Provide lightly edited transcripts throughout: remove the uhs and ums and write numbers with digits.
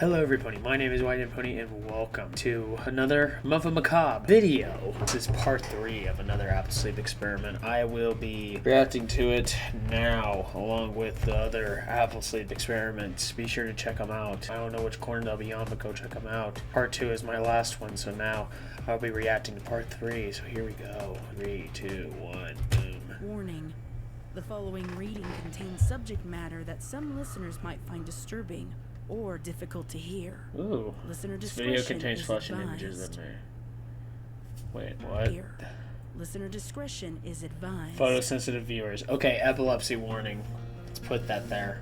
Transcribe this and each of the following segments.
Hello everybody, my name is WyattMPony and welcome to another Muffin Macabre video. This is part 3 of another Apple Sleep experiment. I will be reacting to it now along with the other Apple Sleep experiments. Be sure to check them out. I don't know which corner they'll be on, but go check them out. Part 2 is my last one, so now I'll be reacting to part 3. So here we go. 3, 2, 1, boom. Warning. The following reading contains subject matter that some listeners might find disturbing or difficult to hear. Ooh. Listener This discretion video contains is flashing advised. images in there. Wait, what? Here. Listener discretion is advised. Photosensitive viewers. Okay, epilepsy warning. Let's put that there.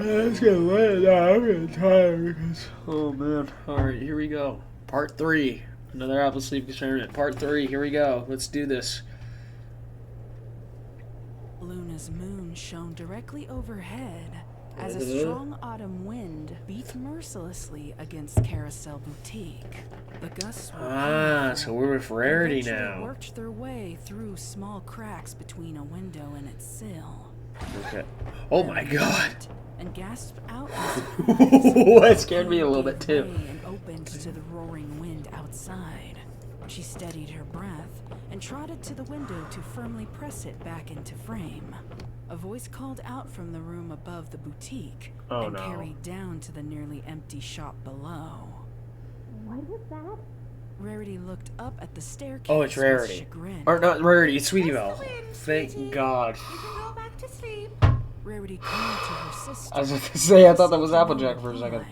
It's getting late now. I'm getting tired because. Oh man. Alright, here we go. Part 3. Another Apple Sleep experiment. Part 3. Here we go. Let's do this. Luna's moon shone directly overhead as a strong autumn wind beat mercilessly against Carousel Boutique. The gusts were So we're with Rarity eventually now. worked their way through small cracks between a window and its sill. Okay. Oh my god. And gasped out. That scared me a little bit too. And opened to the roaring wind outside. She steadied her breath and trotted to the window to firmly press it back into frame. A voice called out from the room above the boutique and carried down to the nearly empty shop below. What was that? Rarity looked up at the staircase. Oh, it's Rarity. With chagrin. Or not Rarity, it's Sweetie Belle. Sweetie. Thank God. You can go back to sleep. Rarity clung to her sister. I was going to say, I thought that was Applejack for a second.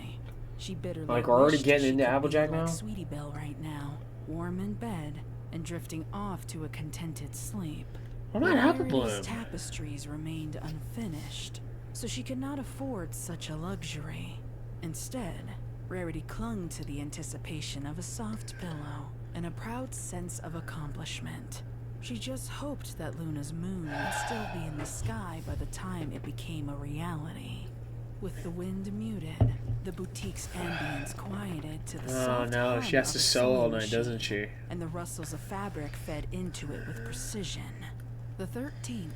She bitterly Like, we're already wished getting she into could be Applejack like now? Sweetie Belle right now, warm in bed and drifting off to a contented sleep. What about Apple Rarity's Bloom? tapestries remained unfinished, so she could not afford such a luxury. Instead, Rarity clung to the anticipation of a soft pillow and a proud sense of accomplishment. She just hoped that Luna's moon would still be in the sky by the time it became a reality. With the wind muted, the boutique's ambience quieted to the soft hum she has of to a sew all sewing night, machine, doesn't she? and the rustles of fabric fed into it with precision. The 13th,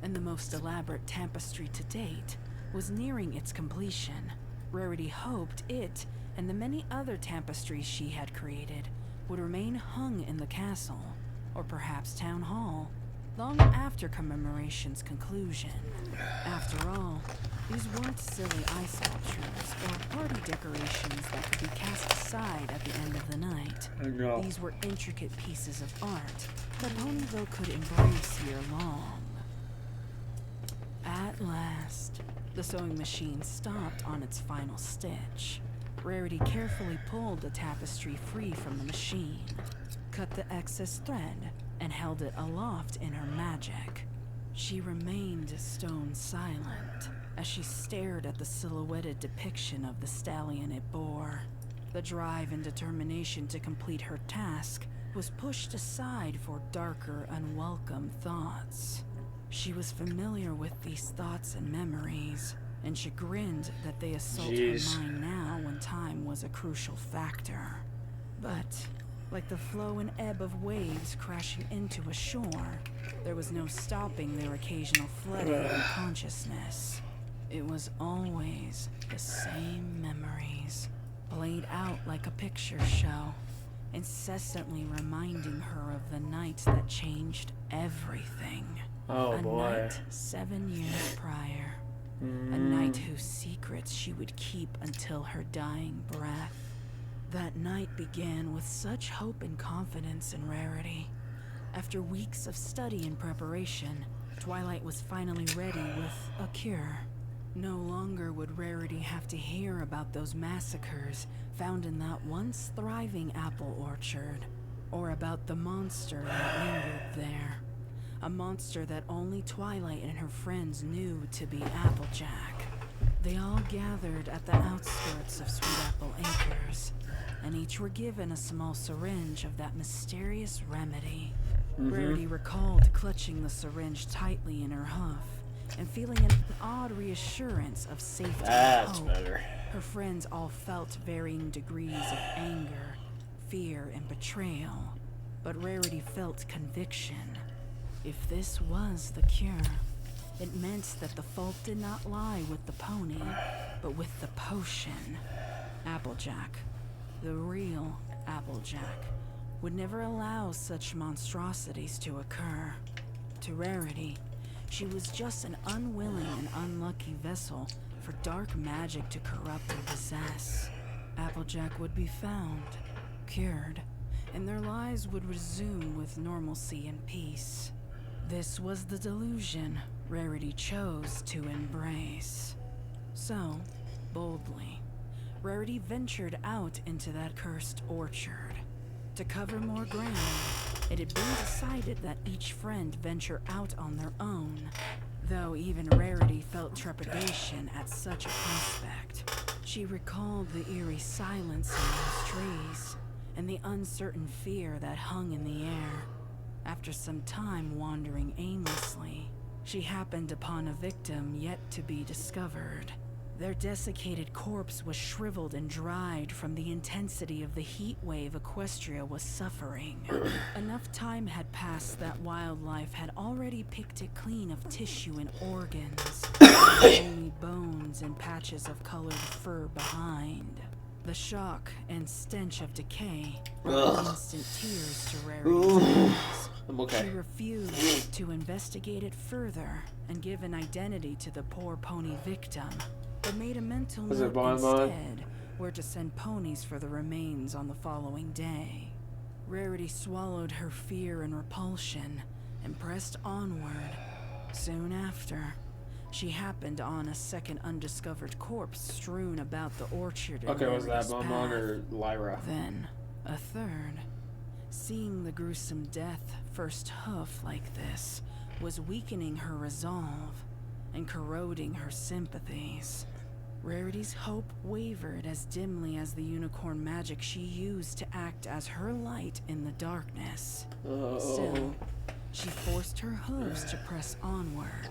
and the most elaborate tapestry to date, was nearing its completion. Rarity hoped it, and the many other tapestries she had created, would remain hung in the castle, or perhaps town hall, long after commemoration's conclusion. After all, these weren't silly ice sculptures or party decorations that could be cast aside at the end of the night. No. These were intricate pieces of art that Ponyville could embrace year long. At last, the sewing machine stopped on its final stitch. Rarity carefully pulled the tapestry free from the machine, cut the excess thread, and held it aloft in her magic. She remained stone silent as she stared at the silhouetted depiction of the stallion it bore. The drive and determination to complete her task was pushed aside for darker, unwelcome thoughts. She was familiar with these thoughts and memories, and chagrined that they assault her mind now when time was a crucial factor. But like the flow and ebb of waves crashing into a shore, there was no stopping their occasional flooding of consciousness. It was always the same memories, played out like a picture show, incessantly reminding her of the nights that changed everything. Oh boy. A night 7 years prior. A night whose secrets she would keep until her dying breath. That night began with such hope and confidence in Rarity. After weeks of study and preparation, Twilight was finally ready with a cure. No longer would Rarity have to hear about those massacres found in that once thriving apple orchard, or about the monster that lingered there. A monster that only Twilight and her friends knew to be Applejack. They all gathered at the outskirts of Sweet Apple Acres, and each were given a small syringe of that mysterious remedy. Rarity recalled clutching the syringe tightly in her hoof and feeling an odd reassurance of safety and hope. Better. Her friends all felt varying degrees of anger, fear, and betrayal, but Rarity felt conviction. If this was the cure, it meant that the fault did not lie with the pony, but with the potion. Applejack, the real Applejack, would never allow such monstrosities to occur. To Rarity, she was just an unwilling and unlucky vessel for dark magic to corrupt and possess. Applejack would be found, cured, and their lives would resume with normalcy and peace. This was the delusion Rarity chose to embrace. So, boldly, Rarity ventured out into that cursed orchard. To cover more ground, it had been decided that each friend venture out on their own, though even Rarity felt trepidation at such a prospect. She recalled the eerie silence in those trees, and the uncertain fear that hung in the air. After some time wandering aimlessly, she happened upon a victim yet to be discovered. Their desiccated corpse was shriveled and dried from the intensity of the heat wave Equestria was suffering. Enough time had passed that wildlife had already picked it clean of tissue and organs, leaving only bones and patches of colored fur behind. The shock and stench of decay brought instant tears to Rarity's eyes. I'm okay. She refused to investigate it further and give an identity to the poor pony victim, but made a mental note instead where to send ponies for the remains on the following day. Rarity swallowed her fear and repulsion and pressed onward. Soon after, she happened on a second undiscovered corpse strewn about the orchard. Okay, was that Bonbon or Lyra? Then, a third. Seeing the gruesome death first hoof like this was weakening her resolve and corroding her sympathies. Rarity's hope wavered as dimly as the unicorn magic she used to act as her light in the darkness. Still, she forced her hooves to press onward.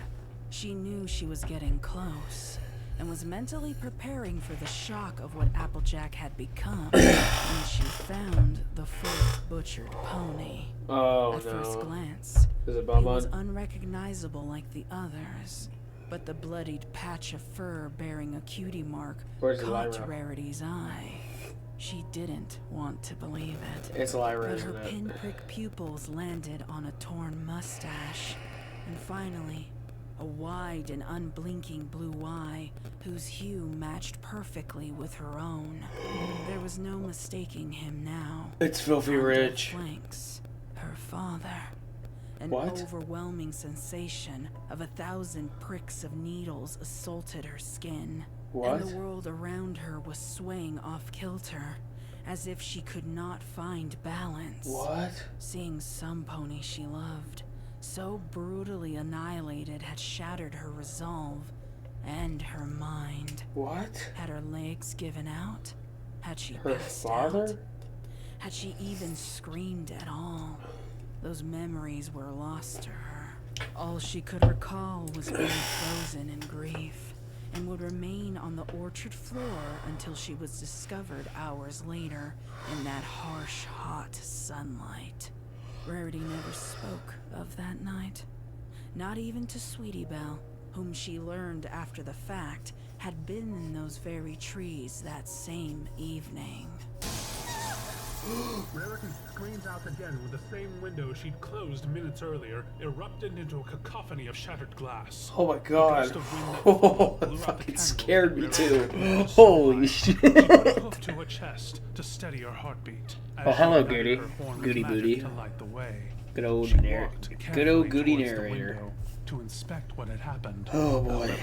She knew she was getting close, and was mentally preparing for the shock of what Applejack had become when she found the fourth butchered pony. At first glance, Is it he Bonbon? was unrecognizable like the others, but the bloodied patch of fur bearing a cutie mark Where's caught Lyra? Rarity's eye. She didn't want to believe it, It's Lyra, but her isn't it? pinprick pupils landed on a torn mustache, and finally, a wide and unblinking blue eye whose hue matched perfectly with her own. There was no mistaking him now. It's Filthy On their Rich. flanks, her father. An What? overwhelming sensation of 1,000 pricks of needles assaulted her skin. What? And the world around her was swaying off kilter, as if she could not find balance. What? Seeing some pony she loved so brutally annihilated had shattered her resolve and her mind. What? Had her legs given out? Had she Her passed father? out? Had she even screamed at all? Those memories were lost to her. All she could recall was being frozen in grief, and would remain on the orchard floor until she was discovered hours later in that harsh, hot sunlight. Rarity never spoke of that night, not even to Sweetie Belle, whom she learned after the fact had been in those very trees that same evening. Rarity screams out again when the same window she'd closed minutes earlier erupted into a cacophony of shattered glass. Oh my god. gust of wind that Oh, blew out that the fucking candles scared me that too. Rarity Holy She shit. put a hoof to her chest to steady her heartbeat. as Oh, she hello, ignited Goody. her horn with Goody magic booty. to light the way. Good old She narrator. walked Good carefully old goody towards the narrator. window to inspect what had happened. Oh boy. However,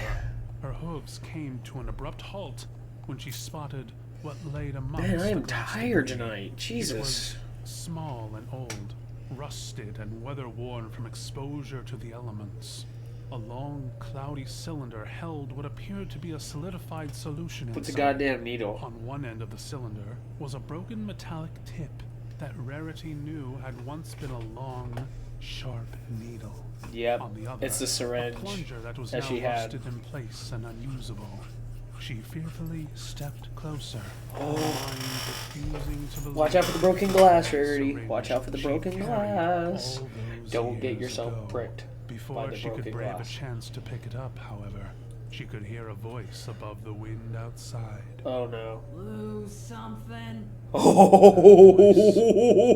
her hooves came to an abrupt halt when she spotted what laid amongst Man, I am the gross tired debris. tonight. It Jesus. was small and old, rusted and weather-worn from exposure to the elements. A long, cloudy cylinder held what appeared to be a solidified solution What's a inside. goddamn needle? On one end of the cylinder was a broken metallic tip that Rarity knew had once been a long, sharp needle. Yep. On the other, It's the syringe a plunger that was that now she had. rusted in place and unusable. She fearfully stepped closer, Oh. refusing to believe Watch out for the broken glass, that Rarity. syringe Watch out for the she broken carried glass. all those Don't get years yourself ago. pricked by Before the she could broken brave glass. a chance to pick it up, however, she could hear a voice above the wind outside. Oh no. Lose something.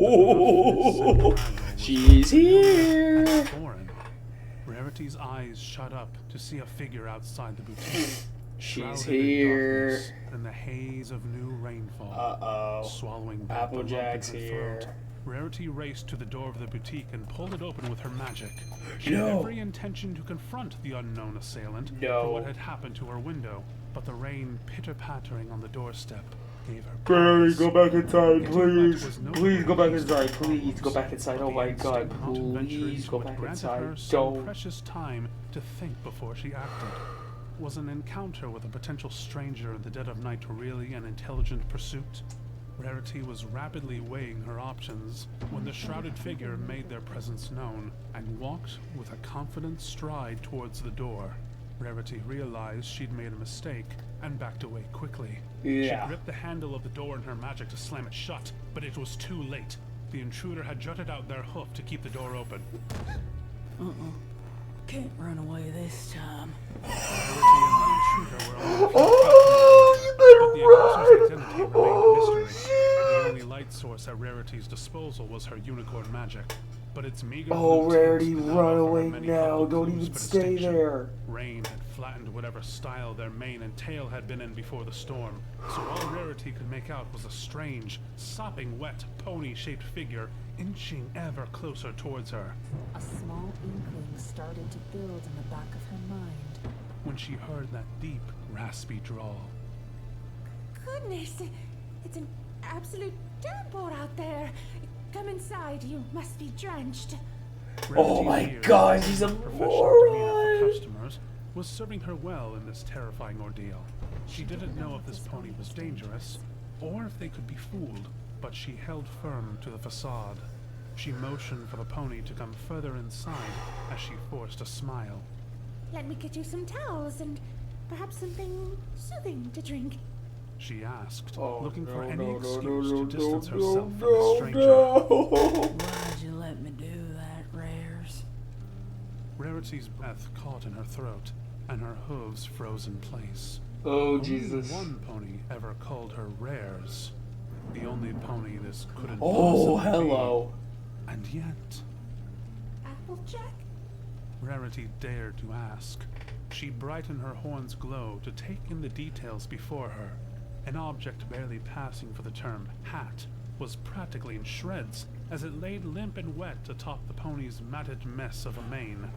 Oh, she's here. Foreign. Rarity's eyes shut up to see a figure outside the boutique. She's shrouded in here. darkness in the haze of new rainfall. Uh-oh. Swallowing back the lump in Applejack's her here. throat, Rarity raced to the door of the boutique and pulled it open with her magic. She No. had every intention to confront the unknown assailant No. for what had happened to her window, but the rain pitter-pattering on the doorstep gave her Barry, pause. go back inside, Getting wet please. was no Please go back easy inside. problem, Please go back inside. but Oh the my god. instinct not to venture Please into go what back granted her inside. some Don't. precious time to think before she acted. Was an encounter with a potential stranger in the dead of night really an intelligent pursuit? Rarity was rapidly weighing her options when the shrouded figure made their presence known and walked with a confident stride towards the door. Rarity realized she'd made a mistake and backed away quickly. Yeah. She gripped the handle of the door in her magic to slam it shut, but it was too late. The intruder had jutted out their hoof to keep the door open. Can't run away this time. Rarity and the intruder were on the Oh, you better but the aggressor's run. identity remained Oh, a mystery. The shit. only light source at Rarity's disposal was her unicorn magic, but its meager Oh, blue tints Rarity, did not run offer away many now. helpful Don't clues even for stay distinction. there. Rain had flattened whatever style their mane and tail had been in before the storm, so all Rarity could make out was a strange, sopping wet, pony-shaped figure inching ever closer towards her. A small inkling started to build in the back of her mind. When she heard that deep, raspy drawl. Goodness, it's an absolute downpour out there. Come inside, you must be drenched. Oh Rarity's my years God, as she's a professional demeanor for moron. customers was serving her well in this terrifying ordeal. She didn't know if this pony was dangerous, or if they could be fooled, but she held firm to the facade. She motioned for the pony to come further inside as she forced a smile. Let me get you some towels and perhaps something soothing to drink. She asked, Oh, looking for no, any no, excuse no, to no, distance no, herself from the no, stranger. no. Why'd you let me do that, Rares? Rarity's breath caught in her throat, and her hooves froze in place. Oh, Only Jesus. one pony ever called her Rares. The only pony this couldn't Oh, possibly hello. be. And yet, Applejack? Rarity dared to ask. She brightened her horn's glow to take in the details before her. An object barely passing for the term hat was practically in shreds as it laid limp and wet atop the pony's matted mess of a mane.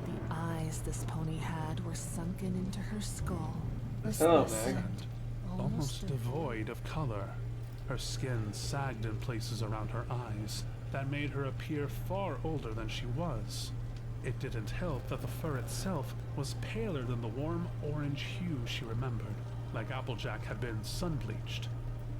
The eyes this pony had were sunken into her skull. Oh, Listless Meg. and Almost devoid of color. Her skin sagged in places around her eyes that made her appear far older than she was. It didn't help that the fur itself was paler than the warm orange hue she remembered, like Applejack had been sun-bleached.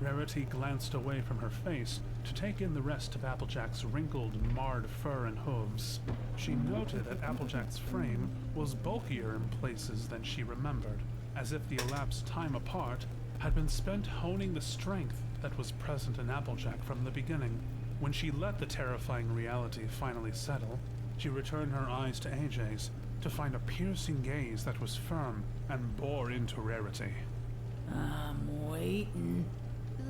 Rarity glanced away from her face to take in the rest of Applejack's wrinkled, marred fur and hooves. She noted that Applejack's frame was bulkier in places than she remembered, as if the elapsed time apart had been spent honing the strength that was present in Applejack from the beginning. When she let the terrifying reality finally settle, she returned her eyes to AJ's to find a piercing gaze that was firm and bore into Rarity. I'm waiting.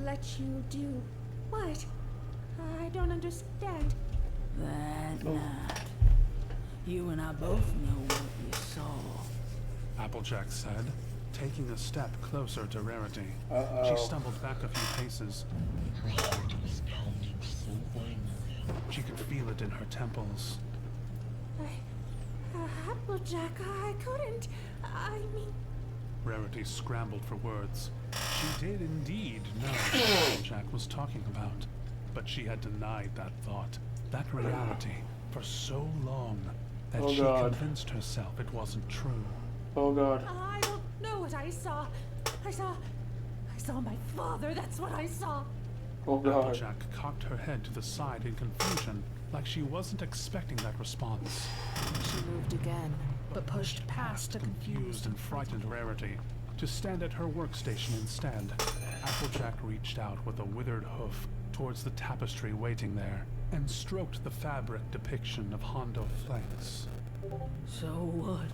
Let you do what? I don't understand. That night. You and I both know what you saw. Applejack said, taking a step closer to Rarity. Uh-oh. She stumbled back a few paces. She could feel it in her temples. Applejack, I couldn't. I mean... Rarity scrambled for words. She did indeed know what Applejack was talking about, but she had denied that thought, that reality, for so long that she convinced herself it wasn't true. Oh God. I don't know what I saw. I saw my father, that's what I saw. Oh God. Applejack cocked her head to the side in confusion, like she wasn't expecting that response. She moved again, but pushed past a Confused and frightened Rarity to stand at her workstation instead. Applejack reached out with a withered hoof towards the tapestry waiting there and stroked the fabric depiction of Hondo flanks. So what?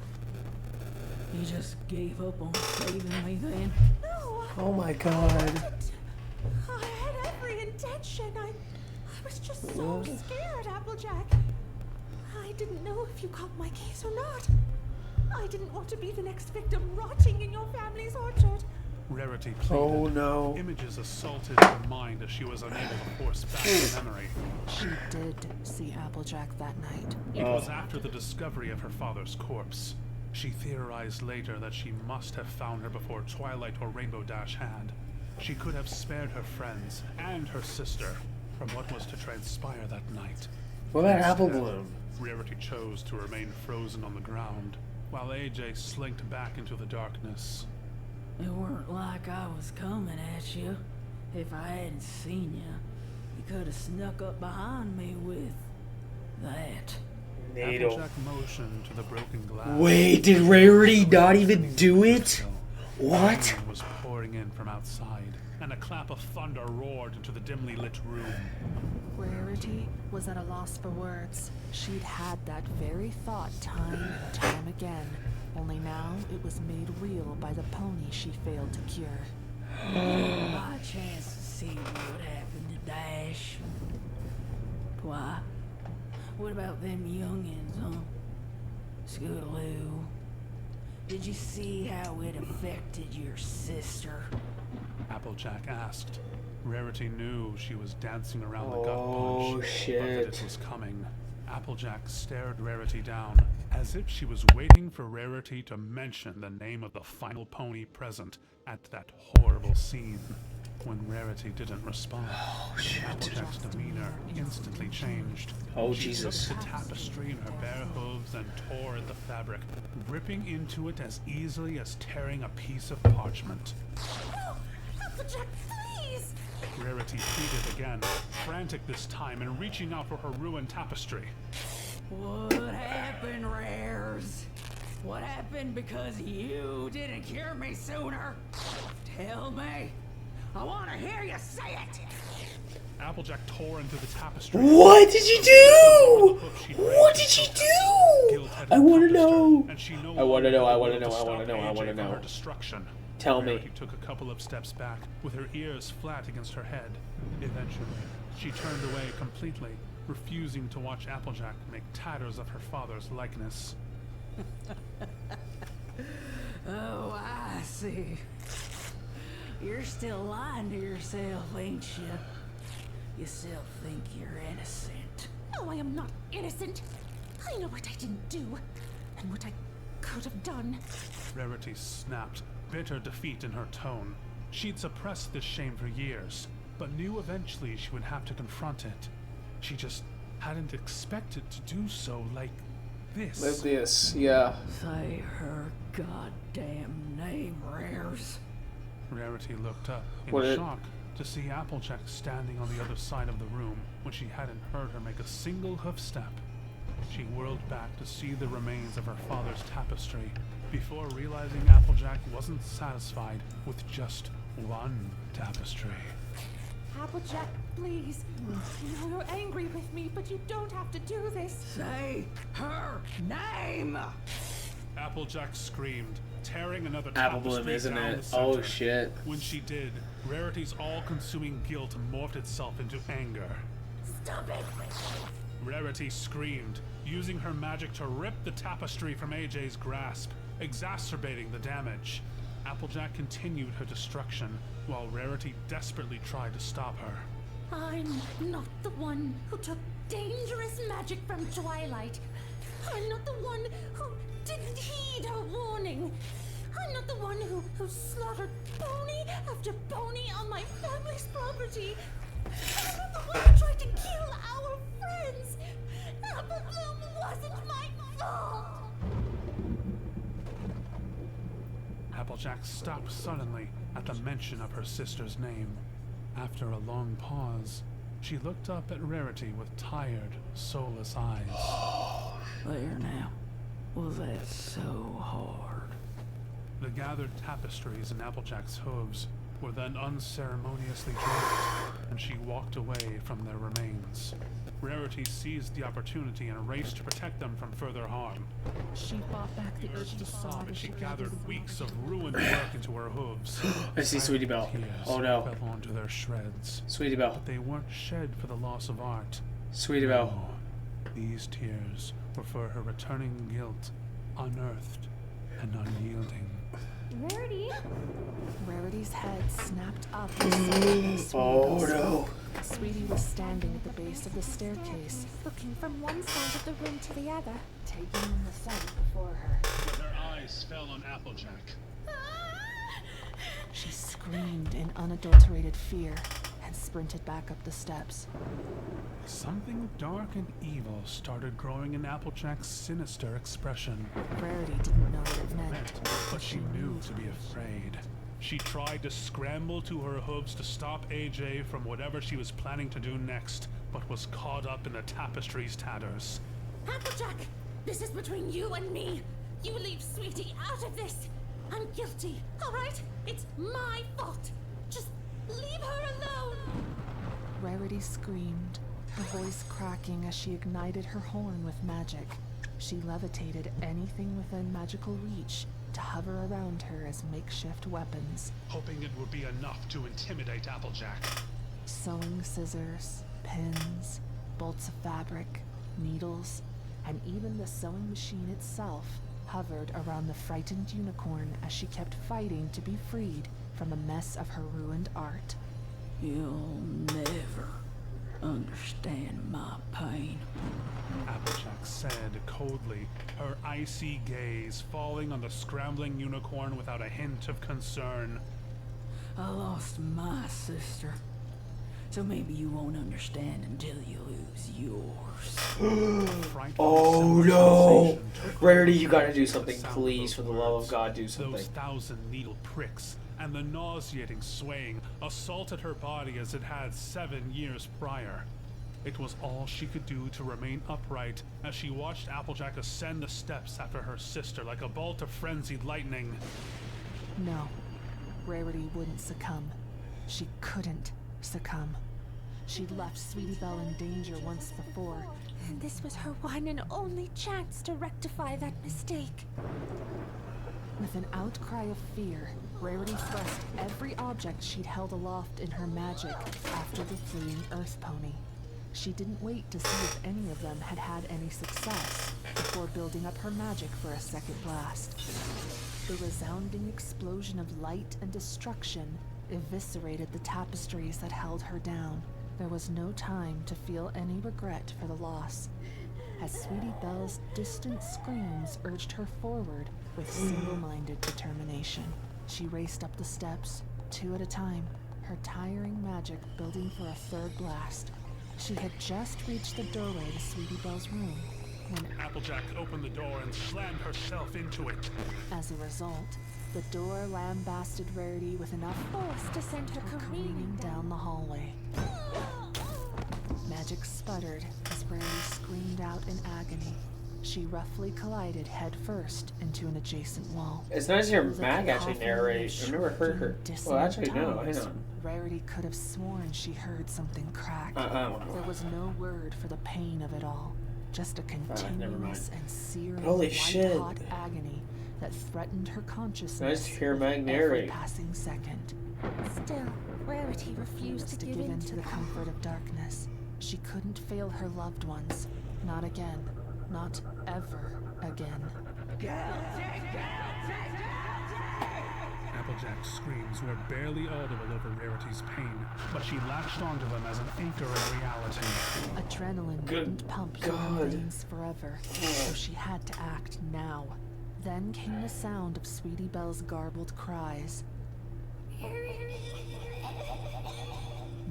You just gave up on saving me then? No, Oh my God. I had every intention. I was just so scared, Applejack. I didn't know if you caught my case or not. I didn't want to be the next victim rotting in your family's orchard. Rarity pleaded. Oh no. Images assaulted her mind as she was unable to force back the memory. She did see Applejack that night. It was after the discovery of her father's corpse. She theorized later that she must have found her before Twilight or Rainbow Dash had. She could have spared her friends and her sister from what was to transpire that night. What about Instead, Apple Bloom? Rarity chose to remain frozen on the ground, while AJ slinked back into the darkness. It weren't like I was coming at you. If I hadn't seen you, you could have snuck up behind me with that. Needle. Applejack motioned to the broken glass. Wait, did Rarity not even do it? What? Rain was pouring in from outside, and a clap of thunder roared into the dimly lit room. Rarity was at a loss for words. She'd had that very thought time and time again, only now it was made real by the pony she failed to cure. My chance to see what happened to Dash. Why? What about them youngins, huh? Scootaloo. Did you see how it affected your sister? Applejack asked. Rarity knew she was dancing around the gut Oh, punch, shit. but that it was coming. Applejack stared Rarity down, as if she was waiting for Rarity to mention the name of the final pony present at that horrible scene. When Rarity didn't respond, Applejack's demeanor instantly changed. Oh, She Jesus. took the tapestry in her bare hooves and tore at the fabric, ripping into it as easily as tearing a piece of parchment. No, Applejack, please. Rarity pleaded again, frantic this time and reaching out for her ruined tapestry. What happened, Rares? What happened because you didn't cure me sooner? Tell me. I want to hear you say it. Applejack tore into the tapestry. What did you do? What did you do? Guilt had I want to encompassed her, know. and she no I want to longer know. had I the want to will know. I stop want to know. I AJ want to from her know. destruction. Tell me. Rarity took a couple of steps back, with her ears flat against her head. Eventually, she turned away completely, refusing to watch Applejack make tatters of her father's likeness. Oh, I see. You're still lying to yourself, ain't you? You still think you're innocent. No, I am not innocent. I know what I didn't do, and what I could have done. Rarity snapped, bitter defeat in her tone. She'd suppressed this shame for years, but knew eventually she would have to confront it. She just hadn't expected to do so like this. Like this, yeah. Say her goddamn name, Rares. Rarity looked up in What it- shock to see Applejack standing on the other side of the room when she hadn't heard her make a single hoof step. She whirled back to see the remains of her father's tapestry before realizing Applejack wasn't satisfied with just one tapestry. Applejack, please. I know you're angry with me, but you don't have to do this. Say her name! Applejack screamed, tearing another Apple tapestry Bloom, isn't down it? the Oh center. shit. When she did, Rarity's all-consuming guilt morphed itself into anger. Stop it. Rarity screamed, using her magic to rip the tapestry from AJ's grasp, exacerbating the damage. Applejack continued her destruction, while Rarity desperately tried to stop her. I'm not the one who took dangerous magic from Twilight. I'm not the one who didn't heed her warning. I'm not the one who slaughtered pony after pony on my family's property. I'm not the one who tried to kill our friends. Apple Bloom wasn't my fault. Applejack stopped suddenly at the mention of her sister's name. After a long pause, she looked up at Rarity with tired, soulless eyes. There now. Was that so hard? The gathered tapestries in Applejack's hooves were then unceremoniously dropped, and she walked away from their remains. Rarity seized the opportunity and raced to protect them from further harm. She fought back the urge to sob As she gathered gathered weeks of ruined work into her hooves. I see Sweetie Belle. Tears Oh no. fell onto their shreds. Sweetie Belle. But they weren't shed for the loss of art. Sweetie Belle. No, these tears were for her returning guilt, unearthed and unyielding. Rarity? Rarity's head snapped up. as Sweetie Oh was- no. Sweetie was standing at the base of the staircase, Looking from one side of the room to the other. taking in the sight before her. When her eyes fell on Applejack, She screamed in unadulterated fear and sprinted back up the steps. something dark and evil started growing in Applejack's sinister expression. Rarity didn't know what it meant, But she knew to be afraid. She tried to scramble to her hooves to stop AJ from whatever she was planning to do next, but was caught up in the tapestry's tatters. Applejack, this is between you and me. You leave Sweetie out of this. I'm guilty, all right? It's my fault. Just leave her alone. Rarity screamed, her voice cracking as she ignited her horn with magic. She levitated anything within magical reach to hover around her as makeshift weapons. Hoping it would be enough to intimidate Applejack. Sewing scissors, pins, bolts of fabric, needles, and even the sewing machine itself hovered around the frightened unicorn as she kept fighting to be freed from the mess of her ruined art. You'll never understand my pain. Applejack said coldly, her icy gaze falling on the scrambling unicorn without a hint of concern. I lost my sister. So maybe you won't understand until you lose yours. Oh no. Rarity, you gotta do something, please, for the love of God, do something. Those 1,000 needle pricks and the nauseating swaying assaulted her body as it had 7 years prior. It was all she could do to remain upright as she watched Applejack ascend the steps after her sister like a bolt of frenzied lightning. No, Rarity wouldn't succumb. She couldn't succumb. She'd left Sweetie Belle in danger once before. And this was her one and only chance to rectify that mistake. With an outcry of fear, Rarity thrust every object she'd held aloft in her magic after the fleeing Earth Pony. She didn't wait to see if any of them had had any success before building up her magic for a second blast. The resounding explosion of light and destruction eviscerated the tapestries that held her down. There was no time to feel any regret for the loss, as Sweetie Belle's distant screams urged her forward with single-minded determination. She raced up the steps, 2 at a time, her tiring magic building for a third blast. She had just reached the doorway to Sweetie Belle's room when, Applejack opened the door and slammed herself into it. as a result, the door lambasted Rarity with enough Forced to send her careening down the hallway. Magic sputtered as Rarity screamed out in agony. She roughly collided headfirst into an adjacent wall. It's nice to hear The Mag actually cacophony narrate. of I've never heard her. shrieking, Well, actually, dissonant no, hang tones. on. Rarity could have sworn she heard something crack. There was no word for the pain of it all, just a never mind. continuous and searing Holy shit. white-hot agony that threatened her consciousness Nice to hear with Mag every narrate. passing second. Still, Rarity refused Forced to give in to the comfort of darkness. She couldn't fail her loved ones. Not again. Not ever again. Applejack's screams were barely audible over Rarity's pain, but she latched onto them as an anchor in reality. Adrenaline wouldn't pump through her veins forever, so she had to act now. Then came the sound of Sweetie Belle's garbled cries.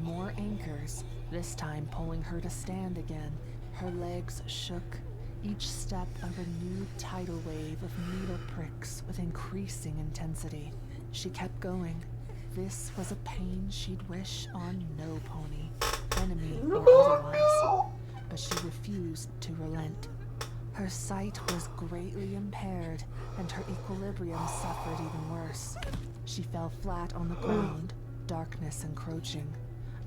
More anchors, this time pulling her to stand again. Her legs shook, each step a renewed tidal wave of needle pricks with increasing intensity. She kept going. This was a pain she'd wish on no pony, enemy or otherwise. But she refused to relent. Her sight was greatly impaired, and her equilibrium suffered even worse. She fell flat on the ground, darkness encroaching.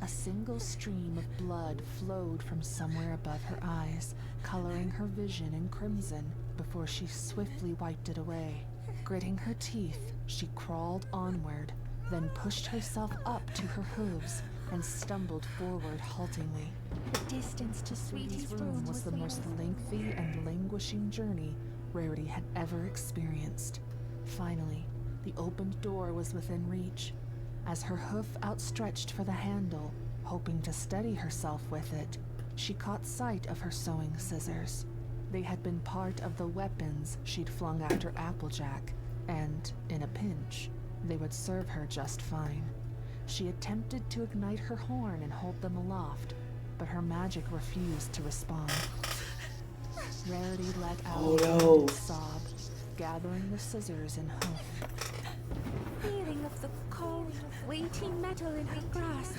A single stream of blood flowed from somewhere above her eyes, coloring her vision in crimson before she swiftly wiped it away. Gritting her teeth, she crawled onward, then pushed herself up to her hooves and stumbled forward haltingly. The distance to Sweetie's room was the most lengthy and languishing journey Rarity had ever experienced. Finally, the opened door was within reach. As her hoof outstretched for the handle, hoping to steady herself with it, she caught sight of her sewing scissors. They had been part of the weapons she'd flung after Applejack, and, in a pinch, they would serve her just fine. She attempted to ignite her horn and hold them aloft, but her magic refused to respond. Rarity let out a sob, gathering the scissors in hoof. feeling of the cold, weighty metal in her grasp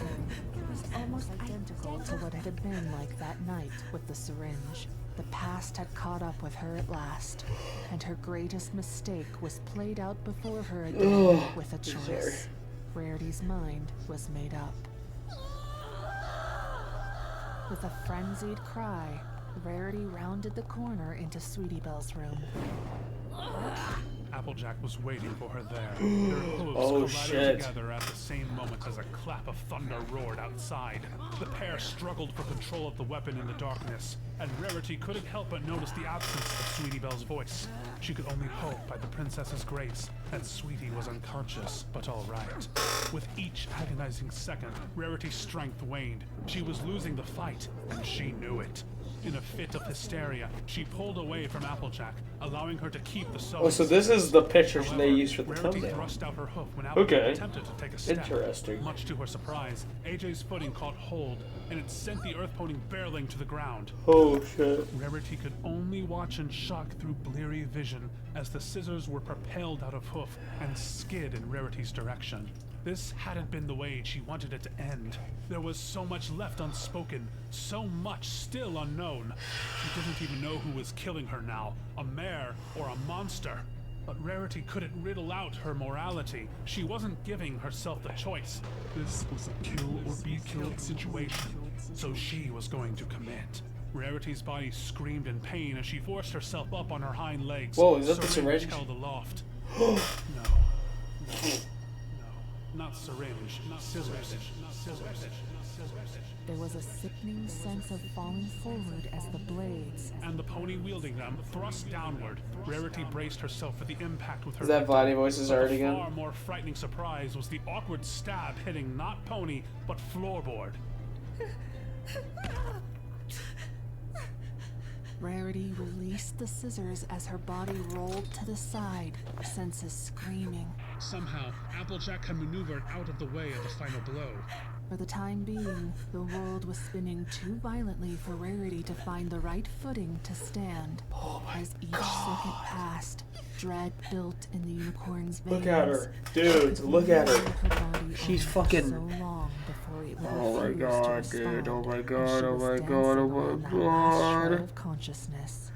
was Almost identical to what it had been like that night with the syringe. The past had caught up with her at last, and her greatest mistake was played out before her again with a choice. Rarity's mind was made up. With a frenzied cry, Rarity rounded the corner into Sweetie Belle's room. Applejack was waiting for her there. Their hooves collided together at the same moment as a clap of thunder roared outside. The pair struggled for control of the weapon in the darkness, and Rarity couldn't help but notice the absence of Sweetie Belle's voice. She could only hope by the princess's grace that Sweetie was unconscious, but all right. With each agonizing second, Rarity's strength waned. She was losing the fight, and she knew it. In a fit of hysteria, she pulled away from Applejack, allowing her to keep the sewing. Oh, so this is the picture However, they used for the Rarity thumbnail. thrust out her hoof when Applejack attempted to take a step. Interesting. Much to her surprise, AJ's footing caught hold, and it sent the earth pony barreling to the ground. Oh shit. Rarity could only watch in shock through bleary vision as the scissors were propelled out of hoof and skid in Rarity's direction. This hadn't been the way she wanted it to end. There was so much left unspoken, so much still unknown. She didn't even know who was killing her now, a mare or a monster. But Rarity couldn't riddle out her morality. She wasn't giving herself the choice. This was a kill or be killed situation, so she was going to commit. Rarity's body screamed in pain as she forced herself up on her hind legs. Whoa, is that the syringe? Held aloft. No. Not syringe, not scissors. There was a sickening sense of falling forward as the blades And the pony wielding them thrust downward. Rarity braced herself for the impact with her. Is that victim. Vladdy voices But already the again? far more frightening surprise was the awkward stab hitting not pony, but floorboard. Rarity released the scissors as her body rolled to the side, senses screaming. Somehow, Applejack had maneuvered out of the way of the final blow. For the time being, the world was spinning too violently for Rarity to find the right footing to stand. As each second passed, dread built in the unicorn's veins. Look at her. Dudes, look at her. She's fucking... So long before it would Oh my refuse to god, dude. respond, Oh my and god, she oh was my dancing god, oh around my that last shred god. of consciousness.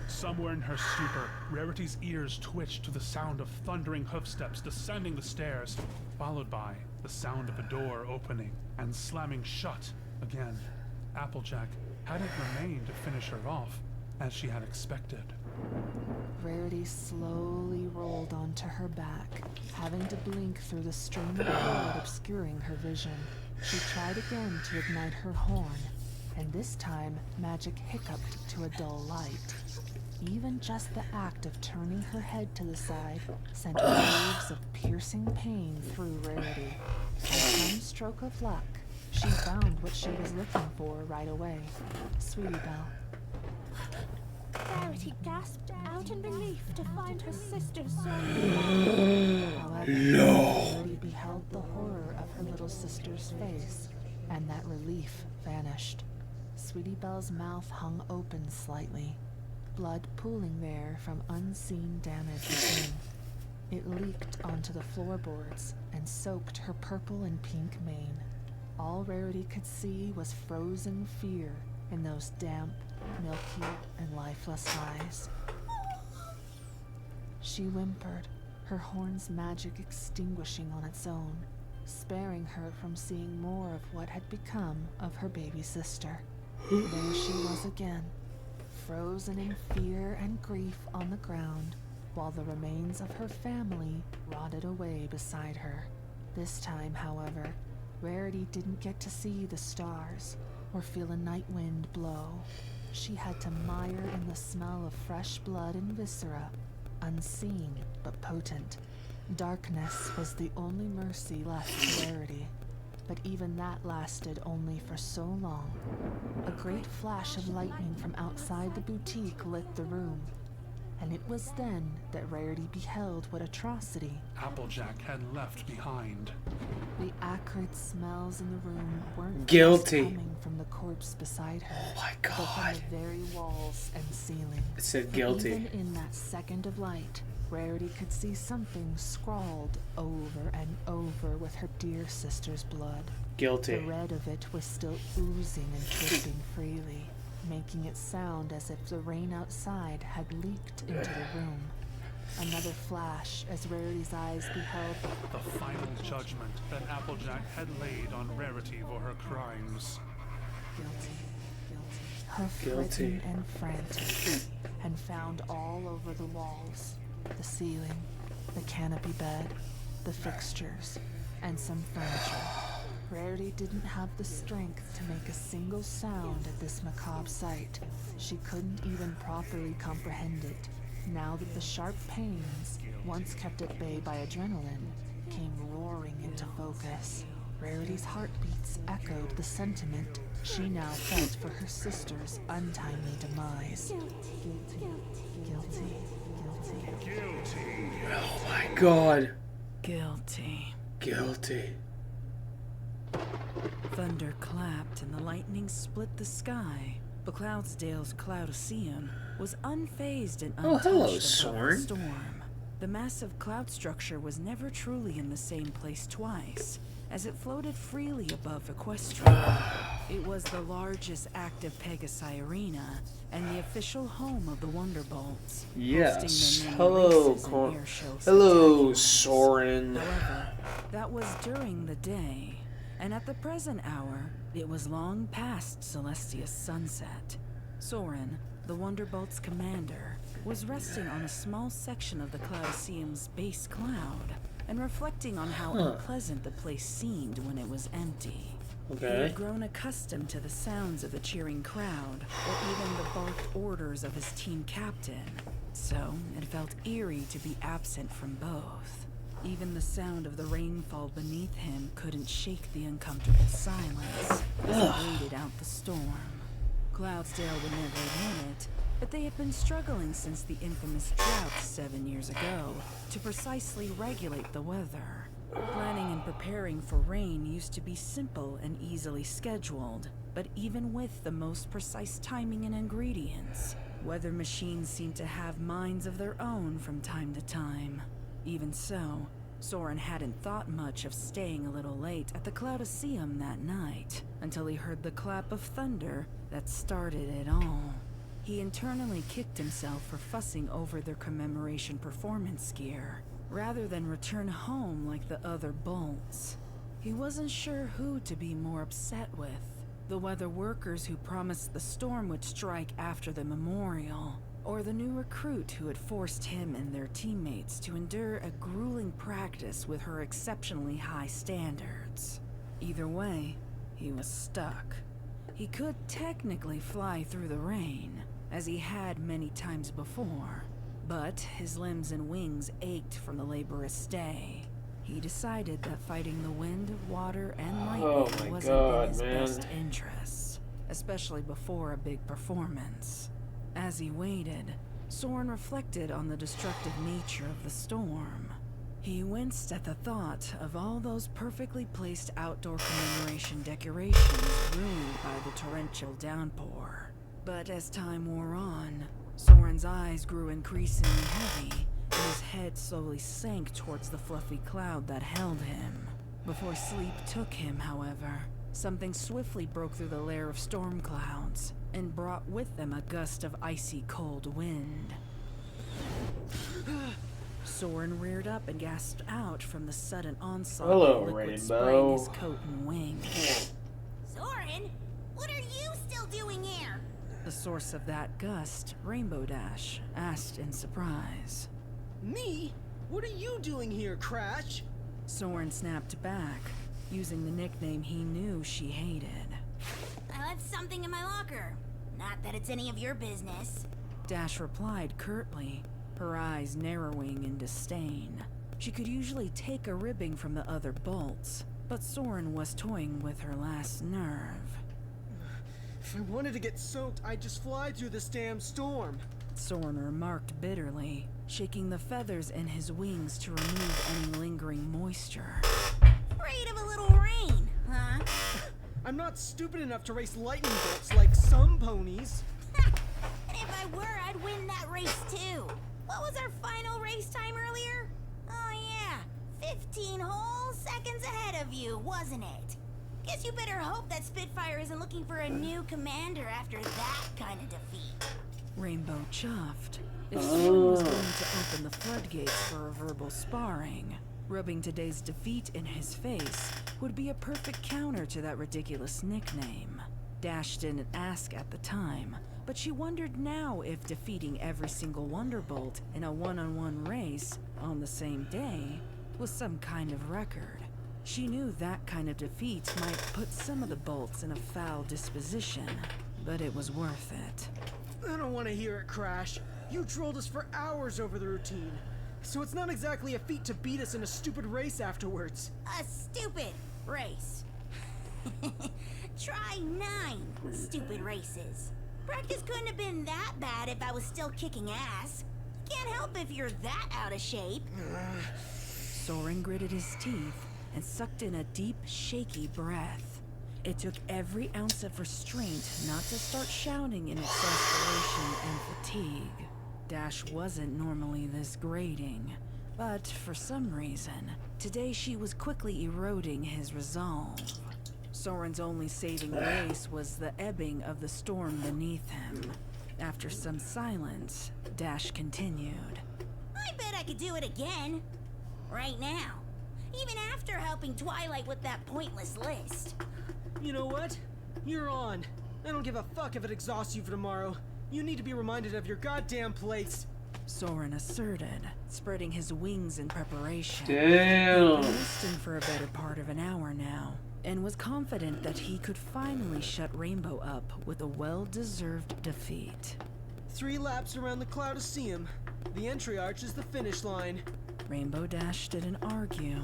Somewhere in her stupor, Rarity's ears twitched to the sound of thundering hoofsteps descending the stairs, followed by the sound of a door opening and slamming shut again. Applejack hadn't remained to finish her off, as she had expected. Rarity slowly rolled onto her back, having to blink through the stream of blood obscuring her vision. She tried again to ignite her horn, and this time magic hiccuped to a dull light. Even even just the act of turning her head to the side sent waves of piercing pain through Rarity. By some stroke of luck, she found what she was looking for right away. Sweetie Belle. Rarity gasped out in relief to find her sister's soul. However, Rarity beheld the horror of her little sister's face, and that relief vanished. Sweetie Belle's mouth hung open slightly, blood pooling there from unseen damage within. It leaked onto the floorboards and soaked her purple and pink mane. All Rarity could see was frozen fear in those damp, milky, and lifeless eyes. She whimpered, her horn's magic extinguishing on its own, sparing her from seeing more of what had become of her baby sister. There she was again, frozen in fear and grief on the ground, while the remains of her family rotted away beside her. This time, however, Rarity didn't get to see the stars or feel a night wind blow. She had to mire in the smell of fresh blood and viscera, unseen but potent. Darkness was the only mercy left to Rarity, but even that lasted only for so long. A great flash of lightning from outside the boutique lit the room, and it was then that Rarity beheld what atrocity. Applejack had left behind. The acrid smells in the room weren't Guilty. just coming from the corpse beside her, Oh my but from god. the very walls and ceiling. It said For guilty. even in that second of light, Rarity could see something scrawled over and over with her dear sister's blood. The Guilty. red of it was still oozing and dripping freely, making it sound as if the rain outside had leaked into the room. Another flash as Rarity's eyes beheld The final judgment that Applejack had laid on Rarity for her crimes. guilty, huff Guilty. written and frantic, and found all over the walls, the ceiling, the canopy bed, the fixtures, and some furniture. Rarity didn't have the strength to make a single sound at this macabre sight. She couldn't even properly comprehend it, now that the sharp pains, once kept at bay by adrenaline, came roaring into focus. Rarity's heartbeats echoed the sentiment she now felt for her sister's untimely demise. Guilty, guilty, guilty. Guilty. Oh my god. Guilty. Guilty. Thunder clapped and the lightning split the sky, but Cloudsdale's Cloudaceum was unfazed and Oh, untouched hello, above the Soren. storm. The massive cloud structure was never truly in the same place twice, as it floated freely above Equestria. It was the largest active Pegasi arena and the official home of the Wonderbolts. Yes. hosting their many Hello, races and airshow Hello, spectaculars. Soren. However, that was during the day, and at the present hour, it was long past Celestia's sunset. Soren, the Wonderbolt's commander, was resting on a small section of the Cloudaceum's base cloud and reflecting on how unpleasant the place seemed when it was empty. He Okay. had grown accustomed to the sounds of the cheering crowd, or even the barked orders of his team captain, so it felt eerie to be absent from both. Even the sound of the rainfall beneath him couldn't shake the uncomfortable silence as he waited out the storm. Cloudsdale would never admit it, but they had been struggling since the infamous drought 7 years ago to precisely regulate the weather. Planning and preparing for rain used to be simple and easily scheduled, but even with the most precise timing and ingredients, weather machines seemed to have minds of their own from time to time. Even so, Soren hadn't thought much of staying a little late at the Cloudaceum that night, until he heard the clap of thunder that started it all. He internally kicked himself for fussing over their commemoration performance gear, rather than return home like the other bolts. He wasn't sure who to be more upset with, the weather workers who promised the storm would strike after the memorial, or the new recruit who had forced him and their teammates to endure a grueling practice with her exceptionally high standards. Either way, he was stuck. He could technically fly through the rain, as he had many times before, but his limbs and wings ached from the laborious day. He decided that fighting the wind, water, and lightning wasn't in his best interests, especially before a big performance. As he waited, Soren reflected on the destructive nature of the storm. He winced at the thought of all those perfectly placed outdoor commemoration decorations ruined by the torrential downpour. But as time wore on, Soren's eyes grew increasingly heavy, and his head slowly sank towards the fluffy cloud that held him. Before sleep took him, however, something swiftly broke through the layer of storm clouds and brought with them a gust of icy cold wind. Soren reared up and gasped out from the sudden onslaught of liquid spraying his coat and wings. Soren, what are you still doing here? The source of that gust, Rainbow Dash, asked in surprise. Me? What are you doing here, Crash? Soren snapped back, using the nickname he knew she hated. I left something in my locker. Not that it's any of your business. Dash replied curtly, her eyes narrowing in disdain. She could usually take a ribbing from the other bolts, but Soren was toying with her last nerve. If I wanted to get soaked, I'd just fly through this damn storm. Soren remarked bitterly, shaking the feathers in his wings to remove any lingering moisture. Afraid of a little rain, huh? I'm not stupid enough to race lightning bolts like some ponies. And if I were, I'd win that race too. What was our final race time earlier? Oh yeah, 15 whole seconds ahead of you, wasn't it? Guess you better hope that Spitfire isn't looking for a new commander after that kind of defeat. Rainbow chuffed. If Soren was going to open the floodgates for a verbal sparring, rubbing today's defeat in his face would be a perfect counter to that ridiculous nickname. Dash didn't ask at the time, but she wondered now if defeating every single Wonderbolt in a one-on-one race on the same day was some kind of record. She knew that kind of defeat might put some of the bolts in a foul disposition, but it was worth it. I don't want to hear it, Crash. You trolled us for hours over the routine, so it's not exactly a feat to beat us in a stupid race afterwards. A stupid race. Try 9 stupid races. Practice couldn't have been that bad if I was still kicking ass. Can't help if you're that out of shape. Soren gritted his teeth and sucked in a deep, shaky breath. It took every ounce of restraint not to start shouting in exasperation and fatigue. Dash wasn't normally this grating, but for some reason, today she was quickly eroding his resolve. Soren's only saving grace was the ebbing of the storm beneath him. After some silence, Dash continued. I bet I could do it again. Right now. Even after helping Twilight with that pointless list. You know what? You're on. I don't give a fuck if it exhausts you for tomorrow. You need to be reminded of your goddamn place. Soren asserted, spreading his wings in preparation. Damn. He'd been listening for a better part of an hour now, and was confident that he could finally shut Rainbow up with a well-deserved defeat. 3 laps around the Cloudaseum. The entry arch is the finish line. Rainbow Dash didn't argue,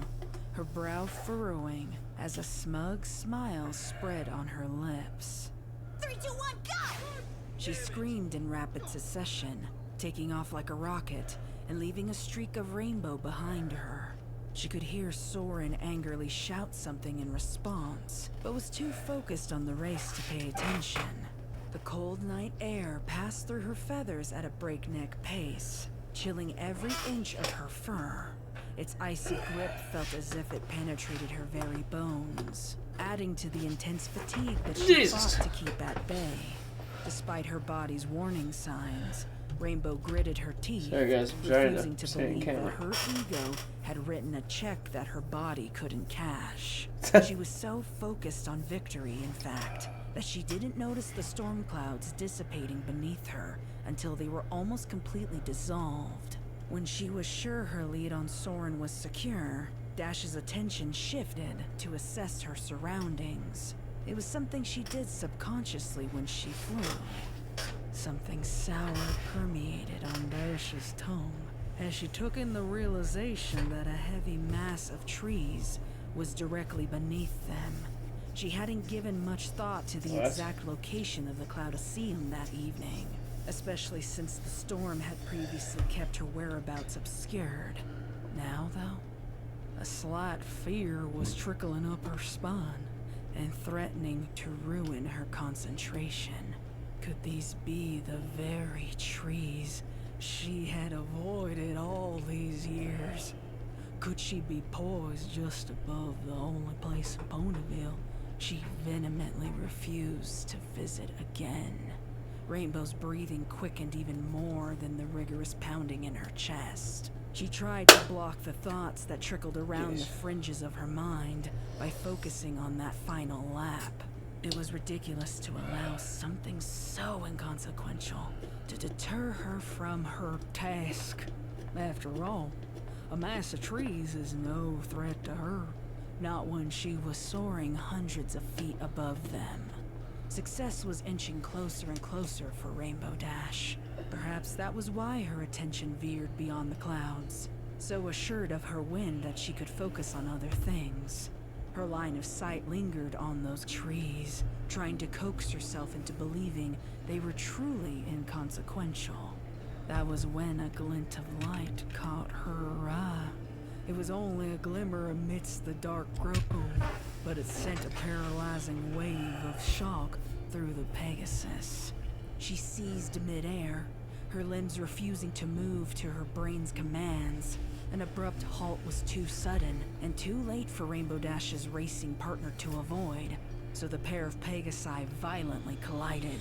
her brow furrowing as a smug smile spread on her lips. 3, 2, 1, go! She screamed in rapid succession, taking off like a rocket and leaving a streak of rainbow behind her. She could hear Soren angrily shout something in response, but was too focused on the race to pay attention. The cold night air passed through her feathers at a breakneck pace, chilling every inch of her fur. Its icy grip felt as if it penetrated her very bones, adding to the intense fatigue that she fought to keep at bay. Despite her body's warning signs, Rainbow gritted her teeth, Sorry guys, refusing to believe that her ego had written a check that her body couldn't cash. She was so focused on victory, in fact, that she didn't notice the storm clouds dissipating beneath her until they were almost completely dissolved. When she was sure her lead on Soren was secure, Dash's attention shifted to assess her surroundings. It was something she did subconsciously when she flew. Something sour permeated on Dash's tongue as she took in the realization that a heavy mass of trees was directly beneath them. She hadn't given much thought to the exact location of the Cloudaceum that evening, especially since the storm had previously kept her whereabouts obscured. Now, though, a slight fear was trickling up her spine and threatening to ruin her concentration. Could these be the very trees she had avoided all these years? Could she be poised just above the only place in Ponyville she vehemently refused to visit again? Rainbow's breathing quickened even more than the rigorous pounding in her chest. She tried to block the thoughts that trickled around the fringes of her mind by focusing on that final lap. It was ridiculous to allow something so inconsequential to deter her from her task. After all, a mass of trees is no threat to her, not when she was soaring hundreds of feet above them. Success was inching closer and closer for Rainbow Dash. Perhaps that was why her attention veered beyond the clouds, so assured of her win that she could focus on other things. Her line of sight lingered on those trees, trying to coax herself into believing they were truly inconsequential. That was when a glint of light caught her eye. It was only a glimmer amidst the dark grove, but it sent a paralyzing wave of shock through the Pegasus. She seized midair, her limbs refusing to move to her brain's commands. An abrupt halt was too sudden and too late for Rainbow Dash's racing partner to avoid, so the pair of Pegasi violently collided.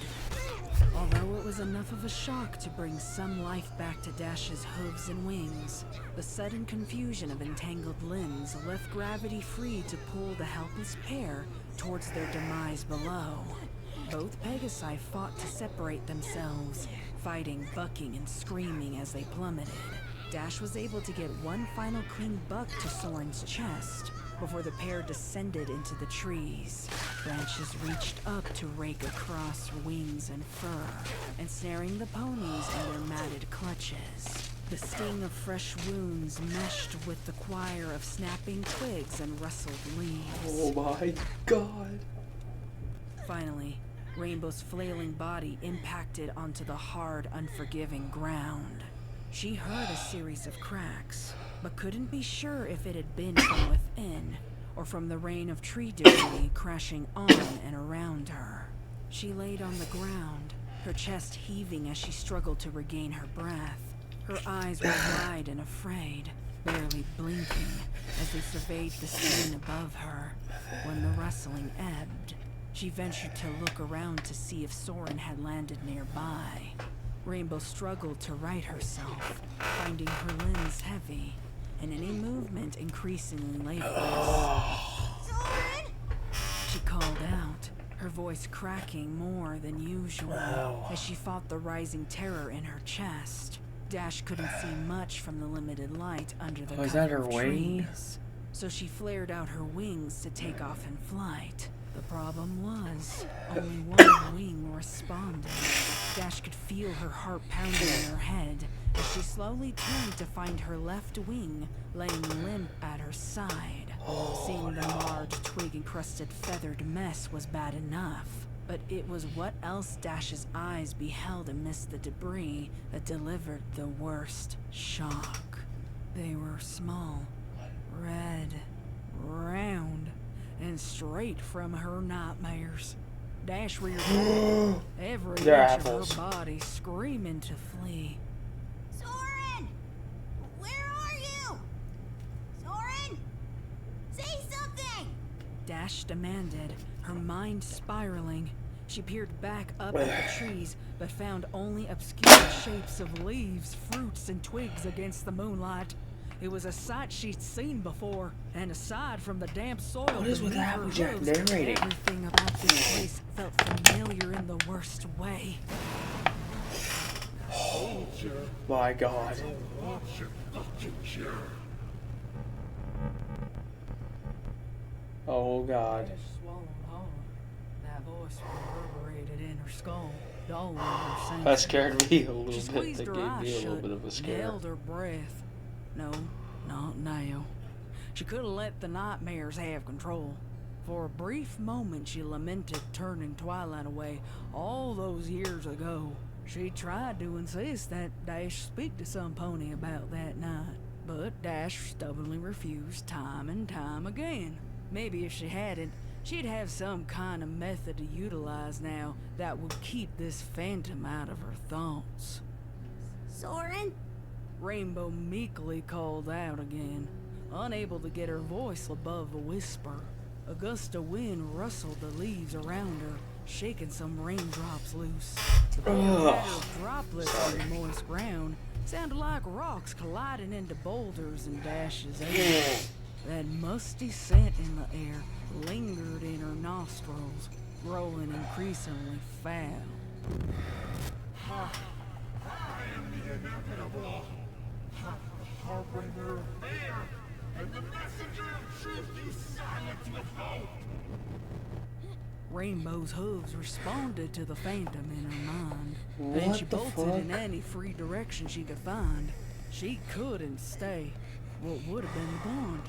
Although it was enough of a shock to bring some life back to Dash's hooves and wings, the sudden confusion of entangled limbs left gravity free to pull the helpless pair towards their demise below. Both Pegasi fought to separate themselves, fighting, bucking, and screaming as they plummeted. Dash was able to get one final clean buck to Soren's chest before the pair descended into the trees. Branches reached up to rake across wings and fur, ensnaring the ponies in their matted clutches. The sting of fresh wounds meshed with the choir of snapping twigs and rustled leaves. Oh my god. Finally, Rainbow's flailing body impacted onto the hard, unforgiving ground. She heard a series of cracks, but couldn't be sure if it had been from within or from the rain of tree debris crashing on and around her. She laid on the ground, her chest heaving as she struggled to regain her breath. Her eyes were wide and afraid, barely blinking as they surveyed the scene above her. When the rustling ebbed, she ventured to look around to see if Soren had landed nearby. Rainbow struggled to right herself, finding her limbs heavy, and any movement increasingly laborious. Soren! She called out, her voice cracking more than usual as she fought the rising terror in her chest. Dash couldn't see much from the limited light under the is that cover her of wing? trees, so she flared out her wings to take off in flight. The problem was, only one wing responded. Dash could feel her heart pounding in her head as she slowly turned to find her left wing laying limp at her side. Seeing the marred, twig-encrusted, feathered mess was bad enough, but it was what else Dash's eyes beheld amidst the debris that delivered the worst shock. They were small, red, round, and straight from her nightmares. Dash reared back, every inch of her body screaming to flee. Soren! Where are you? Soren! Say something! Dash demanded, her mind spiraling. She peered back up at the trees, but found only obscure shapes of leaves, fruits, and twigs against the moonlight. It was a sight she'd seen before, and aside from the damp soil What is with beneath her Applejack hooves, narrating? everything about this place felt familiar in the worst way. My god. Oh god. Dash swallowed hard. That voice reverberated in her skull. dull in her senses. That scared me a She little bit. squeezed That her gave eyes me a little shut bit of a and scare. held her breath. No, not now. She couldn't let the nightmares have control. For a brief moment she lamented turning Twilight away all those years ago. She tried to insist that Dash speak to some pony about that night, but Dash stubbornly refused time and time again. Maybe if she hadn't, she'd have some kind of method to utilize now that would keep this phantom out of her thoughts. Soren? Rainbow meekly called out again, unable to get her voice above a whisper. A gust of wind rustled the leaves around her, shaking some raindrops loose. The patter of droplets on the moist ground sounded like rocks colliding into boulders in Dash's air. That musty scent in the air lingered in her nostrils, growing increasingly foul. Rainbow's hooves responded to the phantom in her mind. Then she bolted in any free direction she could find. She couldn't stay. What would have been the point?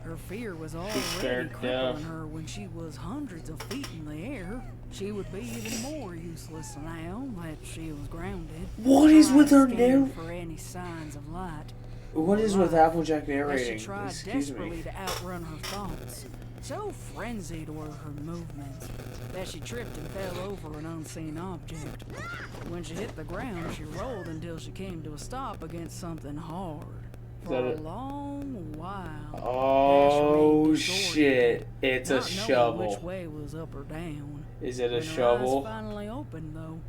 Her fear was already crippling her when she was hundreds of feet in the air. She would be even more useless now that she was grounded. What is with her scanning for any signs of light? What is with Applejack As narrating? she tried Excuse desperately me. to outrun her thoughts. So frenzied were her movements that she tripped and fell over an unseen object. When she hit the ground, she rolled until she came to a stop against something hard. For a long while. Oh shit! It's a not knowing shovel. Which way was up or down. Is it a When shovel? Her eyes finally opened, though,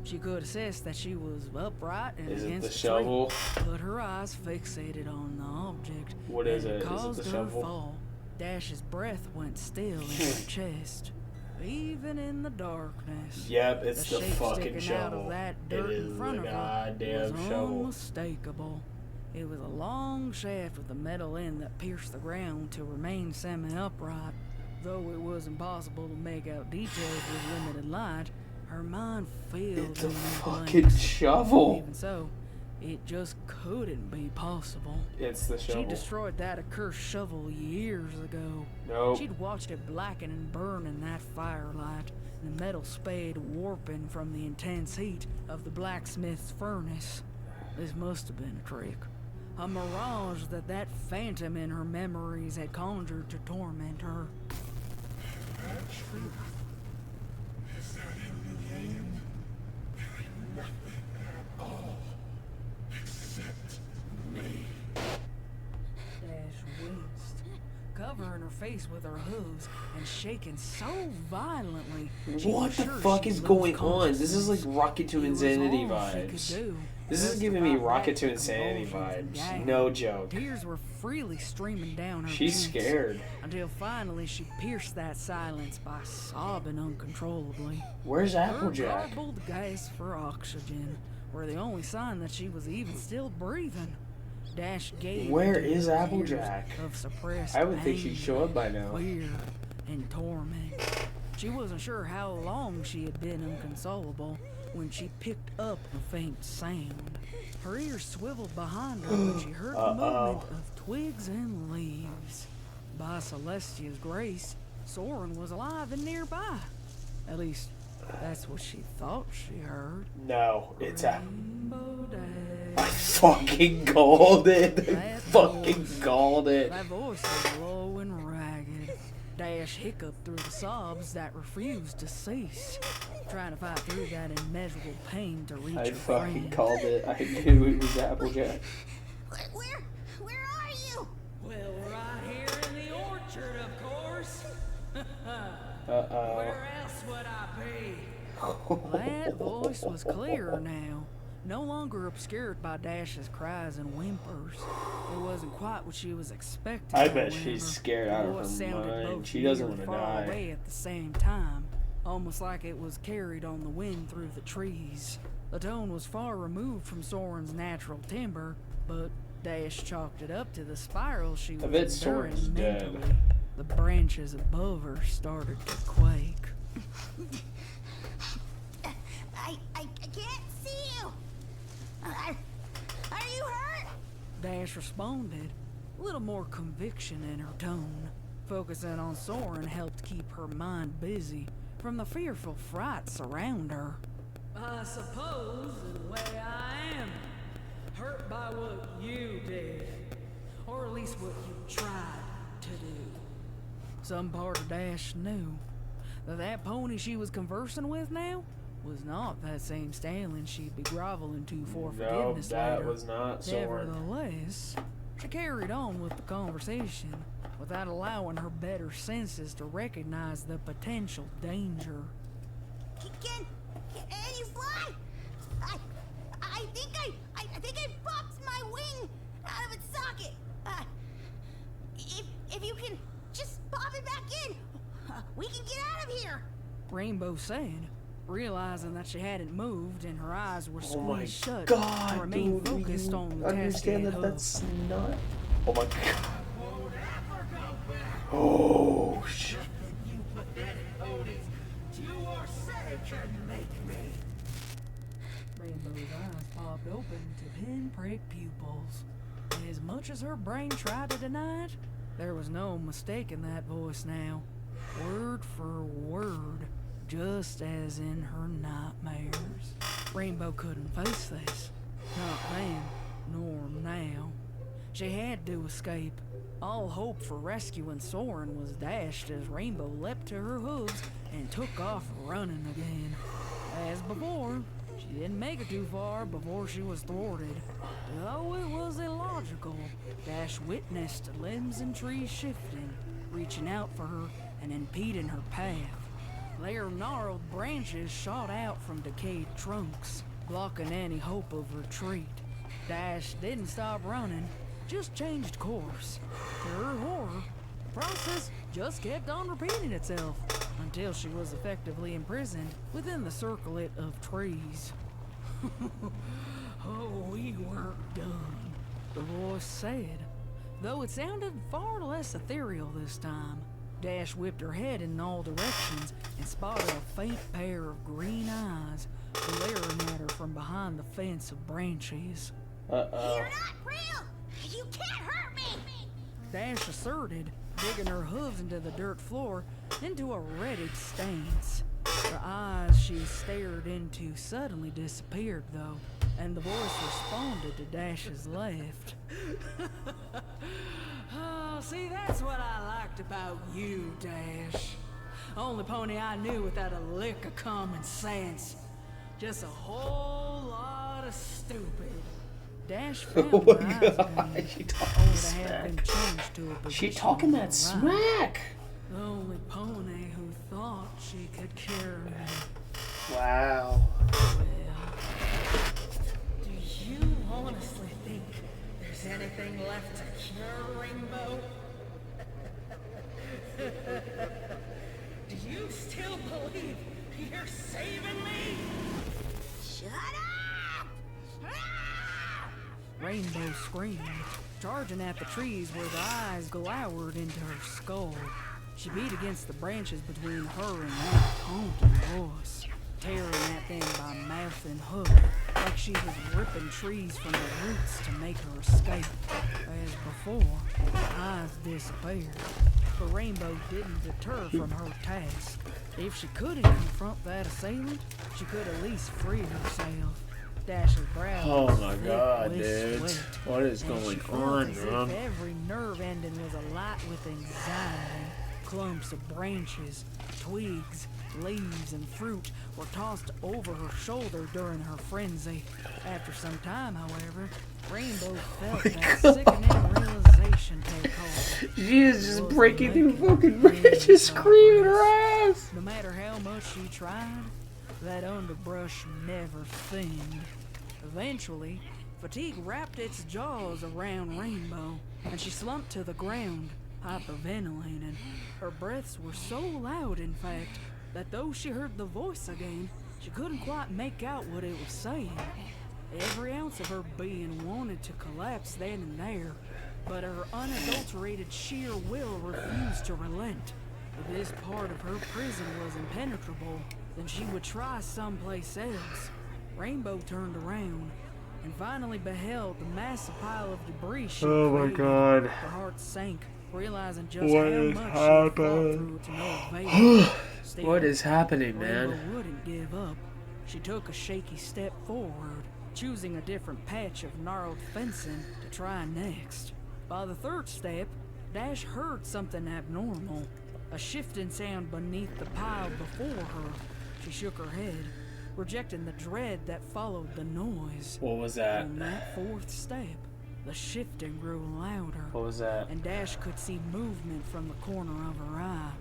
she could assess that she was upright and Is it against the a shovel? tree, but her eyes fixated on the object. What is and it? Is it caused the her shovel? fall. Dash's breath went still in her chest, even in the darkness. Yep, it's The the shape fucking sticking out of shovel. that It dirt is in front the of her goddamn was shovel. unmistakable. It was a long shaft with a metal end that pierced the ground to remain semi-upright. Though it was impossible to make out details with limited light, her mind filled It's a in with fucking blanks. shovel. Even so, it just couldn't be possible. It's the She shovel. destroyed that accursed shovel years ago. Nope. She'd watched it blacken and burn in that firelight, the metal spade warping from the intense heat of the blacksmith's furnace. This must have been a trick. A mirage that phantom in her memories had conjured to torment her. Dash winced, covering her face with her hooves and shaking so violently. she What was the sure fuck she'd is lose going on? This is like consciousness. Rocket to It was Insanity all she vibes. could do. This is Just giving me about Rocket to rapid Insanity convulsions and vibes. gagging. No joke. Tears were freely streaming down her She's cheeks, scared. until finally she pierced that silence by sobbing uncontrollably. Where's Her Applejack? garbled gasps for oxygen were the only sign that she was even still breathing. Dash gave Where into is those Applejack? years of suppressed I would think she'd anger, show up by now. fear, and torment. She wasn't sure how long she had been inconsolable when she picked up a faint sound. Her ears swiveled behind her when she heard the movement of twigs and leaves. By Celestia's grace, Soren was alive and nearby. At least, that's what she thought she heard. No, it's a. Rainbow I Dash. fucking called it. I That fucking voice. called it. That voice was low and ragged. Dash hiccuped through the sobs that refused to cease, trying to fight through that immeasurable pain to reach I her fucking friend. called it. I knew it was Applejack. Where are you? Well, right here in the orchard, of course. Uh-oh. Where else would I be? That voice was clearer now, no longer obscured by Dash's cries and whimpers. It wasn't quite what she was expecting. I bet however. she's scared The out of voice her sounded mind. both She doesn't near want and to far die. away at the same time, almost like it was carried on the wind through the trees. The tone was far removed from Soren's natural timbre, but Dash chalked it up to the spiral she was I bet Soren's enduring dead. mentally. The branches above her started to quake. I can't see you. Are you hurt? Dash responded, a little more conviction in her tone. Focusing on Soren helped keep her mind busy from the fearful frights around her. I suppose, in a way, I am hurt by what you did, or at least what you tried to do. Some part of Dash knew that pony she was conversing with now was not that same stallion she'd be groveling to for forgiveness that later. was not Soren. Nevertheless, she carried on with the conversation without allowing her better senses to recognize the potential danger. Can you fly? I think I popped my wing out of its socket. If you can just pop it back in, we can get out of here. Rainbow said, realizing that she hadn't moved and her eyes were Oh my squeezed shut god, to remain dude, focused you on the understand task that at that's not... Oh my god. Oh, shit. Rainbow's eyes popped open to pinprick pupils. As much as her brain tried to deny it, there was no mistaking that voice now. Word for word, just as in her nightmares. Rainbow couldn't face this. Not then, nor now. She had to escape. All hope for rescuing Soren was dashed as Rainbow leapt to her hooves and took off running again. As before, she didn't make it too far before she was thwarted. Though it was illogical, Dash witnessed limbs and trees shifting, reaching out for her and impeding her path. Their gnarled branches shot out from decayed trunks, blocking any hope of retreat. Dash didn't stop running, just changed course. To her horror, the process just kept on repeating itself until she was effectively imprisoned within the circlet of trees. Oh, we weren't done, the voice said, though it sounded far less ethereal this time. Dash whipped her head in all directions and spotted a faint pair of green eyes glaring at her from behind the fence of branches. Uh-oh. You're not real. You can't hurt me. Dash asserted, digging her hooves into the dirt floor into a readied stance. The eyes she stared into suddenly disappeared, though, and the voice responded to Dash's left. Oh, see, that's what I liked about you, Dash. Only pony I knew without a lick of common sense. Just a whole lot of stupid. Dash found Oh my her eyes god, again, she only talking to have been smack. changed to a She position talking that right. smack. The only pony who thought she could cure me. Wow. Well, Do you honestly think there's anything left to cure, Rainbow? Do you still believe you're saving me? Shut up! Ah! Rainbow screamed, charging at the trees where the eyes glowered into her skull. She beat against the branches between her and that haunting voice, tearing at them by mouth and hoof, like she was ripping trees from the roots to make her escape. As before, the eyes disappeared, but Rainbow didn't deter from her task. If she couldn't confront that assailant, she could at least free herself. Dash's brow Oh was my thick god, with dude. sweat, What is and she going felt on, as man? if every nerve ending was alight with anxiety. Clumps of branches, twigs, leaves, and fruit were tossed over her shoulder during her frenzy. After some time, however, Rainbow felt that sickening realization take hold. She is just Was breaking through making fucking big branches, screaming her progress. ass. No matter how much she tried, that underbrush never thinned. Eventually, fatigue wrapped its jaws around Rainbow, and she slumped to the ground, hyperventilating. Her breaths were so loud, in fact, that though she heard the voice again, she couldn't quite make out what it was saying. Every ounce of her being wanted to collapse then and there, but her unadulterated sheer will refused to relent. If this part of her prison was impenetrable, then she would try someplace else. Rainbow turned around and finally beheld the massive pile of debris she Oh my created. God. Her heart sank, realizing just What how is much she had fought happening? through to no avail. Still, What is happening, Rainbow man? wouldn't give up. She took a shaky step forward, choosing a different patch of gnarled fencing to try next. By the third step, Dash heard something abnormal, a shifting sound beneath the pile before her. She shook her head, rejecting the dread that followed the noise. What was that? On that fourth step, the shifting grew louder, What was that? and Dash could see movement from the corner of her eye.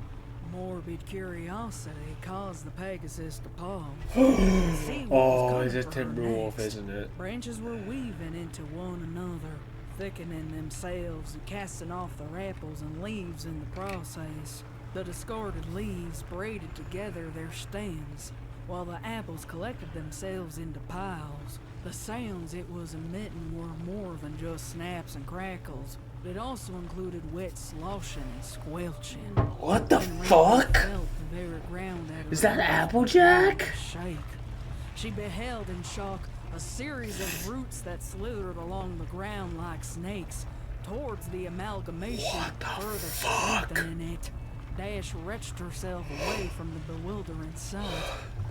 Morbid curiosity caused the Pegasus to pause. Seeing what was Oh, coming it's a for her Timberwolf, next, isn't it? branches were weaving into one another, thickening themselves and casting off their apples and leaves in the process. The discarded leaves braided together their stems, while the apples collected themselves into piles. The sounds it was emitting were more than just snaps and crackles. It also included wet sloshing and squelching. What the And Rainbow fuck? felt the very ground at her Is that feet Applejack? shake. She beheld in shock a series of roots that slithered along the ground like snakes towards the amalgamation, What the further fuck? strengthening it. Dash wrenched herself away from the bewildering sight,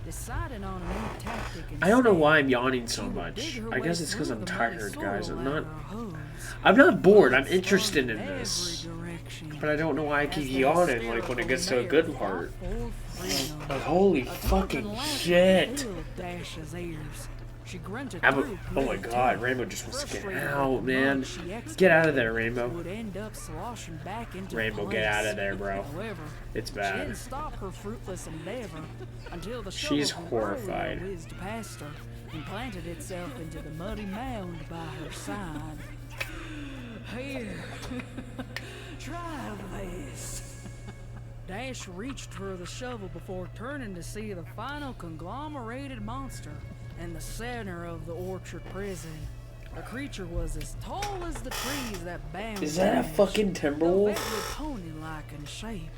deciding on a new tactic. I don't know instead. why I'm yawning so She would much. dig her I way guess it's because through I'm the muddy tired, guys. soil I'm at not. her hooves. I'm not bored. I'm Blood interested in flowed in this. every direction. But I don't know why I keep As yawning the like when it hysterical gets to a mare good fought part. for freedom. Like, holy A taunting fucking laughter shit. filled Dash's ears. She grunted Oh through my gritted god, teeth. Rainbow just wants to get Frustrated out, with the man. mud she Get out of excavated, there, Rainbow. would end up sloshing back into Rainbow, place. get out of there, bro. However, It's she bad. didn't stop her fruitless endeavor until the She's shovel horrified. whizzed past her and planted itself into the muddy mound by her side. Here, try this. Dash reached for the shovel before turning to see the final conglomerated monster in the center of the orchard prison. The creature was as tall as the trees that bound Is that a Dash. fucking Timberwolf? Pony-like in shape.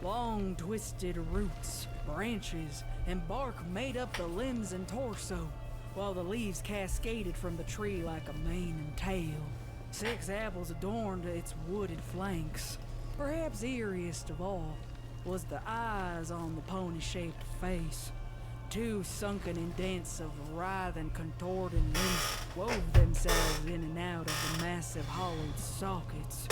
Long twisted roots, branches, and bark made up the limbs and torso, while the leaves cascaded from the tree like a mane and tail. 6 apples adorned its wooded flanks. Perhaps eeriest of all was the eyes on the pony-shaped face. 2 sunken indents of writhing, contorting limbs wove themselves in and out of the massive hollowed sockets.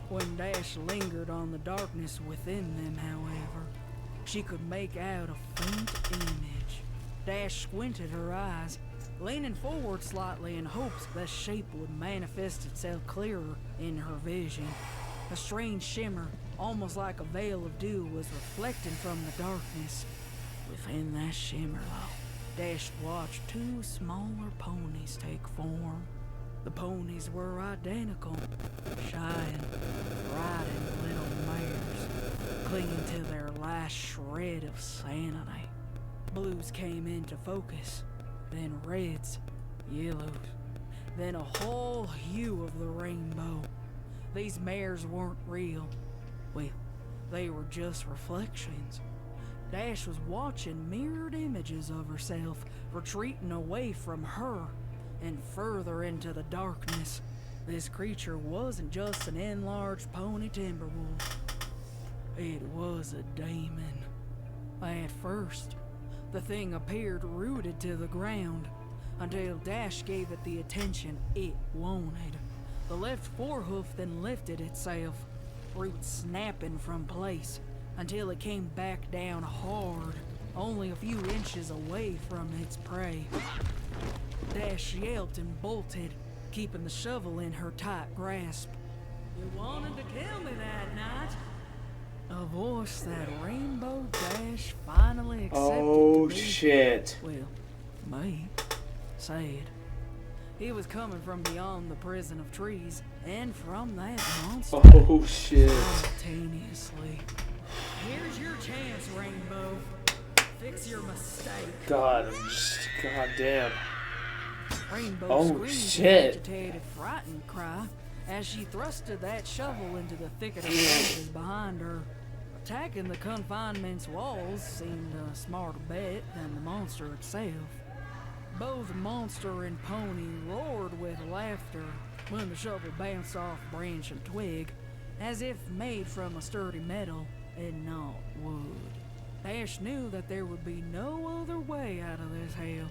When Dash lingered on the darkness within them, however, she could make out a faint image. Dash squinted her eyes, leaning forward slightly in hopes the shape would manifest itself clearer in her vision. A strange shimmer, almost like a veil of dew, was reflecting from the darkness. Within that shimmer, though, Dash watched 2 smaller ponies take form. The ponies were identical, shy and riding little mares, clinging to their last shred of sanity. Blues came into focus, then reds, yellows, then a whole hue of the rainbow. These mares weren't real. Well, they were just reflections. Dash was watching mirrored images of herself retreating away from her and further into the darkness. This creature wasn't just an enlarged pony Timberwolf. It was a demon. At first, the thing appeared rooted to the ground until Dash gave it the attention it wanted. The left forehoof then lifted itself, roots snapping from place until it came back down hard, only a few inches away from its prey. Dash yelped and bolted, keeping the shovel in her tight grasp. You wanted to kill me that night? A voice that Rainbow Dash finally accepted Oh to be, shit. well, me, said. He was coming from beyond the prison of trees, and from that monster Oh shit. simultaneously. Here's your chance, Rainbow. Fix your mistake. God, I'm just. God damn. Rainbow Oh, screamed shit. an agitated, frightened cry as she thrusted that shovel into the thicket of branches behind her. Attacking the confinement's walls seemed a smarter bet than the monster itself. Both monster and pony roared with laughter when the shovel bounced off branch and twig, as if made from a sturdy metal and not wood. Dash knew that there would be no other way out of this hell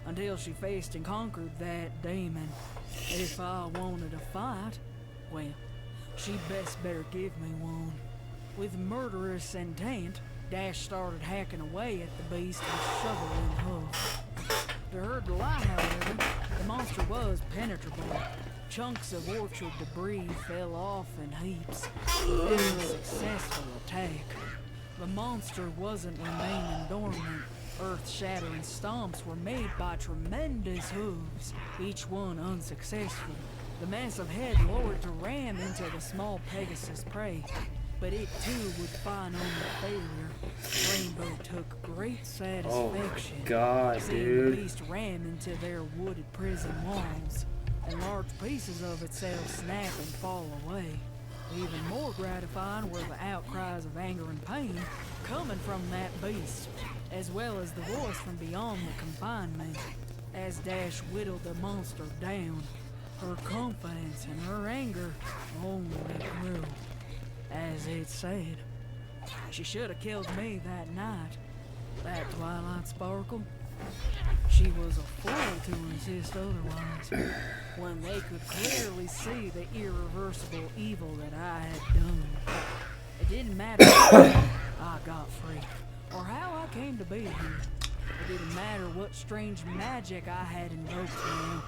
until she faced and conquered that demon. If I wanted a fight, well, she best better give me one. With murderous intent, Dash started hacking away at the beast with shovel and hoof. To her delight, however, the monster was penetrable. Chunks of orchard debris fell off in heaps. It was a successful attack. The monster wasn't remaining dormant. Earth-shattering stomps were made by tremendous hooves, each one unsuccessful. The massive head lowered to ram into the small Pegasus prey, but it too would find only failure. Rainbow took great satisfaction seeing the beast ram into their wooded prison walls, and large pieces of itself snap and fall away. Even more gratifying were the outcries of anger and pain coming from that beast, as well as the voice from beyond the confinement. As Dash whittled the monster down, her confidence and her anger only grew. As it said, she should have killed me that night. That Twilight Sparkle. She was a fool to insist otherwise, when they could clearly see the irreversible evil that I had done. It didn't matter how I got free, or how I came to be here. It didn't matter what strange magic I had invoked now.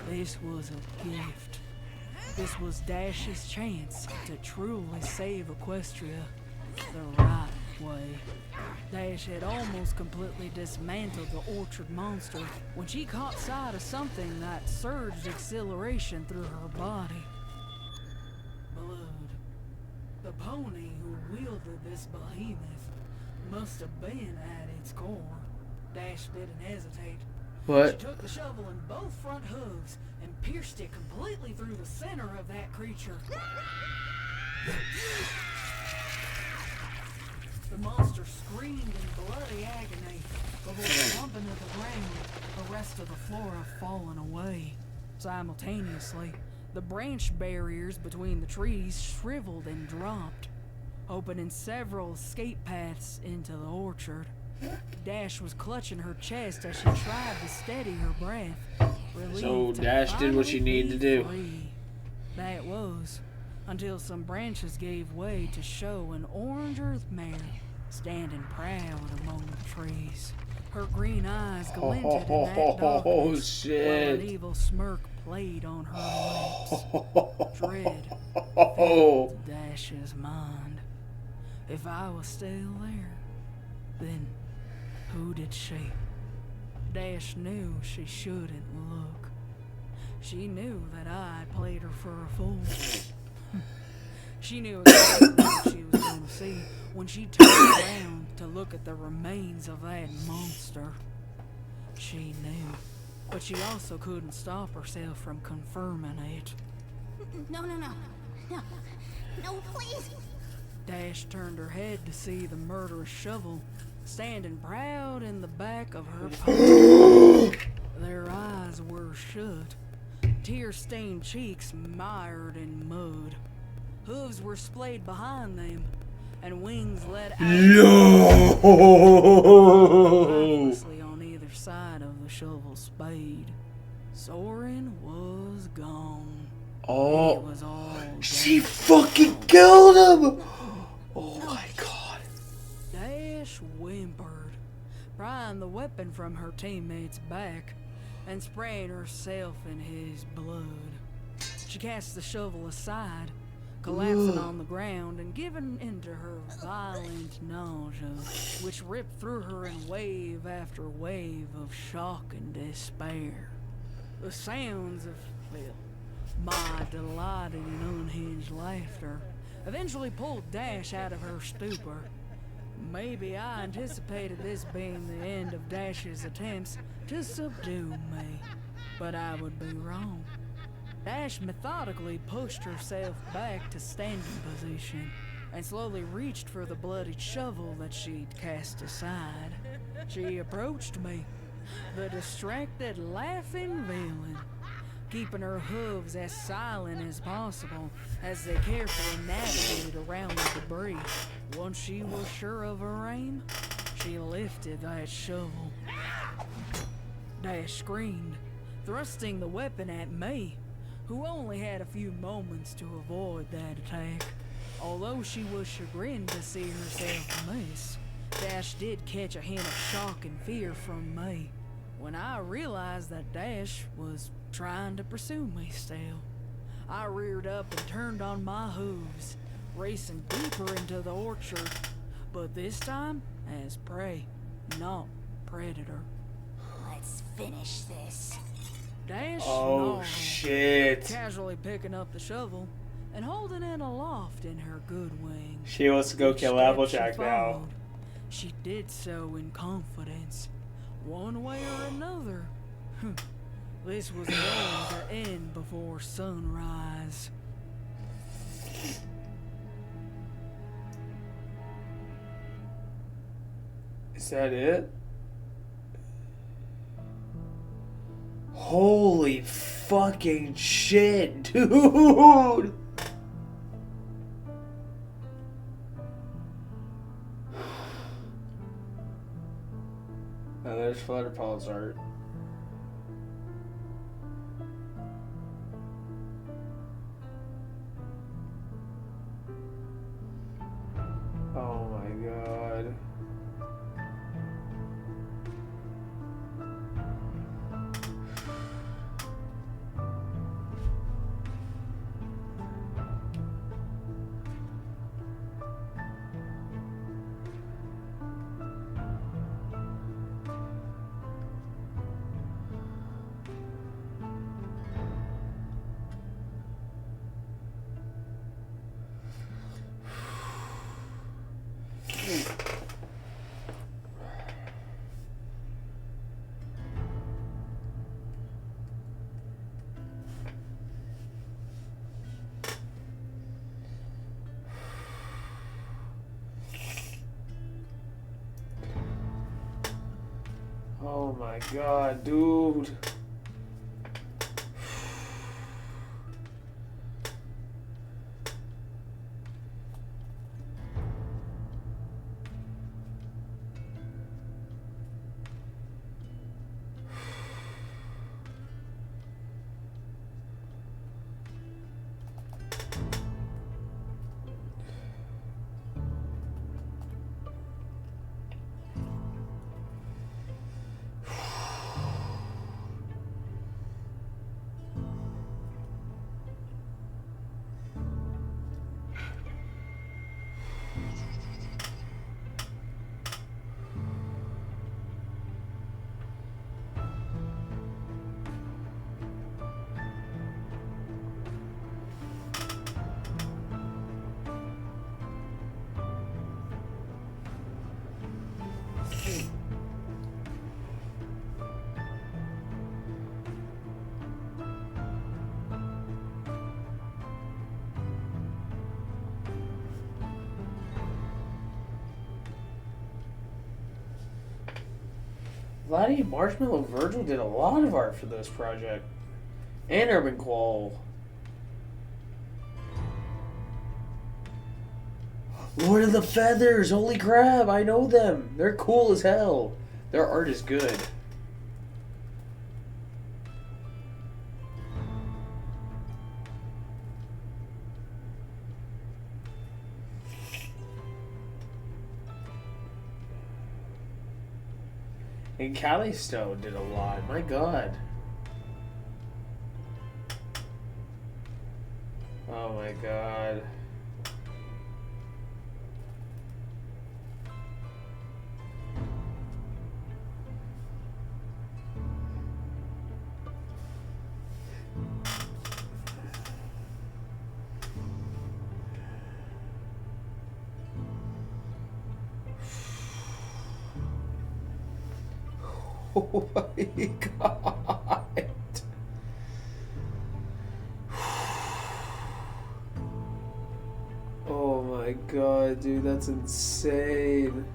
This was a gift. This was Dash's chance to truly save Equestria the right way. Dash had almost completely dismantled the orchard monster when she caught sight of something that surged exhilaration through her body. Blood. The pony who wielded this behemoth must have been at its core. Dash didn't hesitate. What? She took the shovel in both front hooves and pierced it completely through the center of that creature. The monster screamed in bloody agony before slumping to the ground, the rest of the flora falling away. Simultaneously, the branch barriers between the trees shriveled and dropped, opening several escape paths into the orchard. Dash was clutching her chest as she tried to steady her breath. So Dash did what she needed to do. That was, until some branches gave way to show an orange earth mare standing proud among the trees. Her green eyes glinted in that darkness, while an evil smirk played on her lips. Dread filled Dash's mind. If I was still there, then who did she? Dash knew she shouldn't look. She knew that I had played her for a fool. She knew exactly what she was going to see when she turned around to look at the remains of that monster. She knew, but she also couldn't stop herself from confirming it. No, please. Dash turned her head to see the murderous shovel standing proud in the back of her pony. Their eyes were shut, tear-stained cheeks mired in mud. Hooves were splayed behind them, and wings let out lifelessly on either side of the shovel spade. Soren was gone. Oh, it was all she fucking killed him! Oh my god. Dash whimpered, prying the weapon from her teammate's back and spraying herself in his blood. She cast the shovel aside, collapsing on the ground and giving into her violent nausea, which ripped through her in wave after wave of shock and despair. The sounds of, well, my delighted and unhinged laughter eventually pulled Dash out of her stupor. Maybe I anticipated this being the end of Dash's attempts to subdue me, but I would be wrong. Dash methodically pushed herself back to standing position and slowly reached for the bloodied shovel that she'd cast aside. She approached me, The distracted, laughing villain, keeping her hooves as silent as possible as they carefully navigated around the debris. Once she was sure of her aim, she lifted that shovel. Dash screamed, thrusting the weapon at me, who only had a few moments to avoid that attack. Although she was chagrined to see herself miss, Dash did catch a hint of shock and fear from me when I realized that Dash was trying to pursue me still. I reared up and turned on my hooves, racing deeper into the orchard, but this time as prey, not predator. Let's finish this. Dash Oh snarled, shit. casually picking up the shovel and holding it aloft in her good wing. She wants to go Each kill step Applejack she now. followed, she did so in confidence, one way or another. This was going to end before sunrise. Is that it? Holy fucking shit, dude! Oh, there's Flutterpaw's art. Oh my god. Oh my god, dude. Lottie Marshmallow Virgil did a lot of art for this project. And Urban Qual. Lord of the Feathers! Holy crap, I know them! They're cool as hell. Their art is good. And Callisto did a lot. My god. Oh my god. Oh my god. Oh my god, dude, that's insane.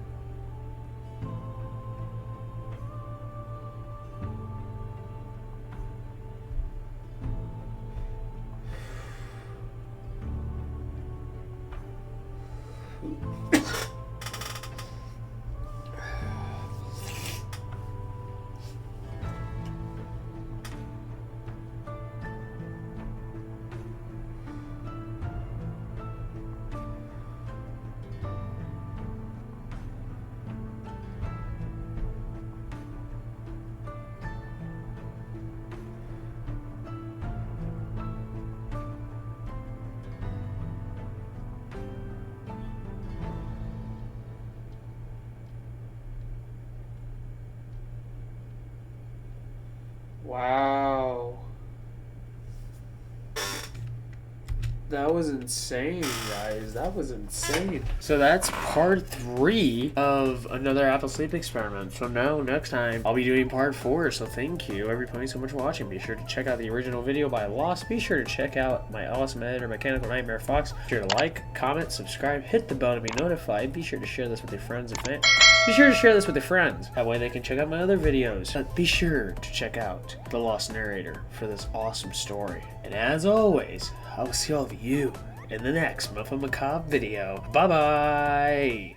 Wow. That was insane, guys. That was insane. So that's part 3 of another Apple Sleep experiment. So now, next time, I'll be doing part 4. So thank you, everybody, so much for watching. Be sure to check out the original video by Lost. Be sure to check out my awesome editor, Mechanical Nightmare Fox. Be sure to like, comment, subscribe, hit the bell to be notified. Be sure to share this with your friends and family. Be sure to share this with your friends. That way they can check out my other videos. But be sure to check out The Lost Narrator for this awesome story. And as always, I will see all of you in the next Muffin Macabre video. Bye-bye!